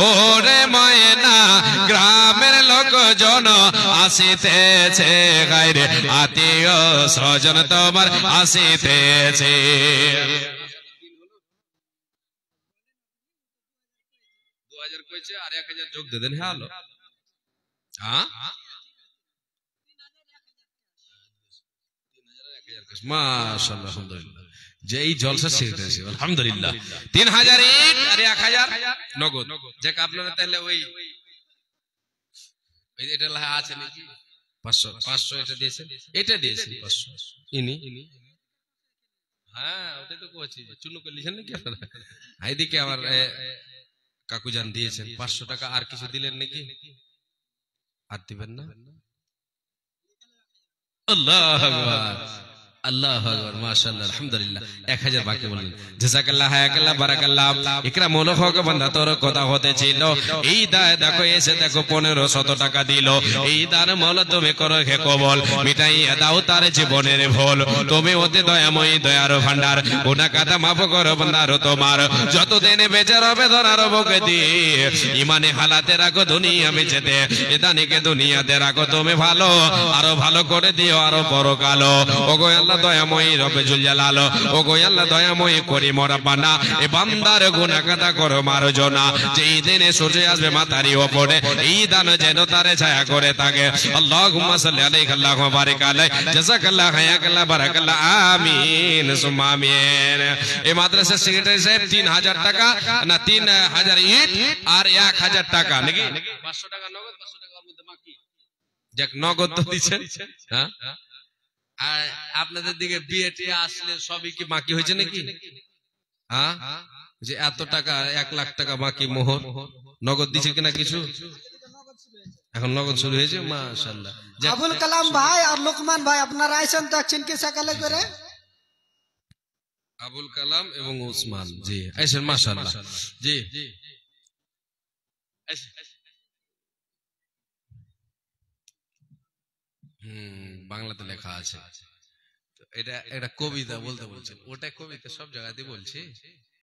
ওরে ময়না, গ্রামের লোকজন আসিতেছে, গায়রে আত্মীয় স্বজন তোমার আসিতেছে। 2000 কইছে আর 1000 যোগ দিয়ে দেন। হ্যালো মাশাআল্লাহ, আলহামদুলিল্লাহ, যেই জলসা শিখতেছি আলহামদুলিল্লাহ। 3000 ইট আর 1000 নগদ। যাক আপনারা তাহলে ওই এটা লেখা আছে নাকি 500 500 এটা দিয়েছেন, এটা দিয়েছেন 500 ইনি। হ্যাঁ ওটা তো কইছি, চুনু করে লিখেন নাকি আপনারা? এইদিকে আমার কাকুজান দিয়েছেন 500 টাকা। আর কিছু দিলেন নাকি? আর দিবেন না? আল্লাহু আকবার। আল্লাহু আকবার, মাশাআল্লাহ, আলহামদুলিল্লাহ। 1000 বাকি বললেন। জাযাকাল্লাহ, হায়াকাল্লাহ, বারাকাল্লাহ। ইকরাম হলো হক বান্দা, তোর কথা হতে ছিল এই দায় দেখো এসে দেখো 1500 টাকা দিল। এই দান মওলা তুমি করো হে কবল, মিটাইয়া দাও তার জীবনের ভুল। তুমি অতি দয়াময়ী, দয়ার ভান্ডার, গুনাহ কাটা মাফ করো বান্দার তোমার। যতদিন বেঁচে রবে ধরার বুকে দিয়ে ইমানে হালাতে রাখো দুনিয়া বেঁচেতে, এ দানিকে দুনিয়াতে রাখো তুমি ভালো, আরো ভালো করে দিও আরো পরকালো। ওগো আল্লাহ দয়াময়ী রবে জুল জালাল, ওগো আল্লাহ দয়াময়ী করিম রব্বানা, এ বান্দার গুনাহ কাটা করো মার্জনা। যেই দিনে সূর্য আসবে মাথারি ওপরে, এই দান যেন তারে ছায়া করে থাকে। আল্লাহুম্মা সাল্লি আলাইহি আল্লাহুম্মা বারিক আলাইহি, জাযাকাল্লাহ, হায়াকাল্লাহ, বারাকাল্লাহ, আমিন সুম্মা আমিন। এই মাদ্রাসার সেক্রেটারি সাহেব 3000 টাকা না 3000 ইট আর 1000 টাকা নাকি 500 টাকা নগদ, 500 টাকার মধ্যে বাকি যাক নগদ তো দিচ্ছেন। হ্যাঁ, আর আপনাদের দিকে বিয়ে টিয়ে আসলে সবই কি বাকি হয়েছে নাকি? হ্যাঁ, যে এত টাকা 1 লাখ টাকা বাকি মোহর নগদ দিছে কিনা কিছু? এখন নগদ শুরু হয়েছে, মাশাআল্লাহ। আবুল কালাম ভাই আর লোকমান ভাই আপনারা আইছেন তো চিনকে সকালে করে। আবুল কালাম এবং ওসমান জি আইছেন, মাশাআল্লাহ জি। বাংলাতে লেখা আছে। এটা এটা কবিতা বলতে বলছেন, ওটা কবিতা সব জায়গাতে বলছি।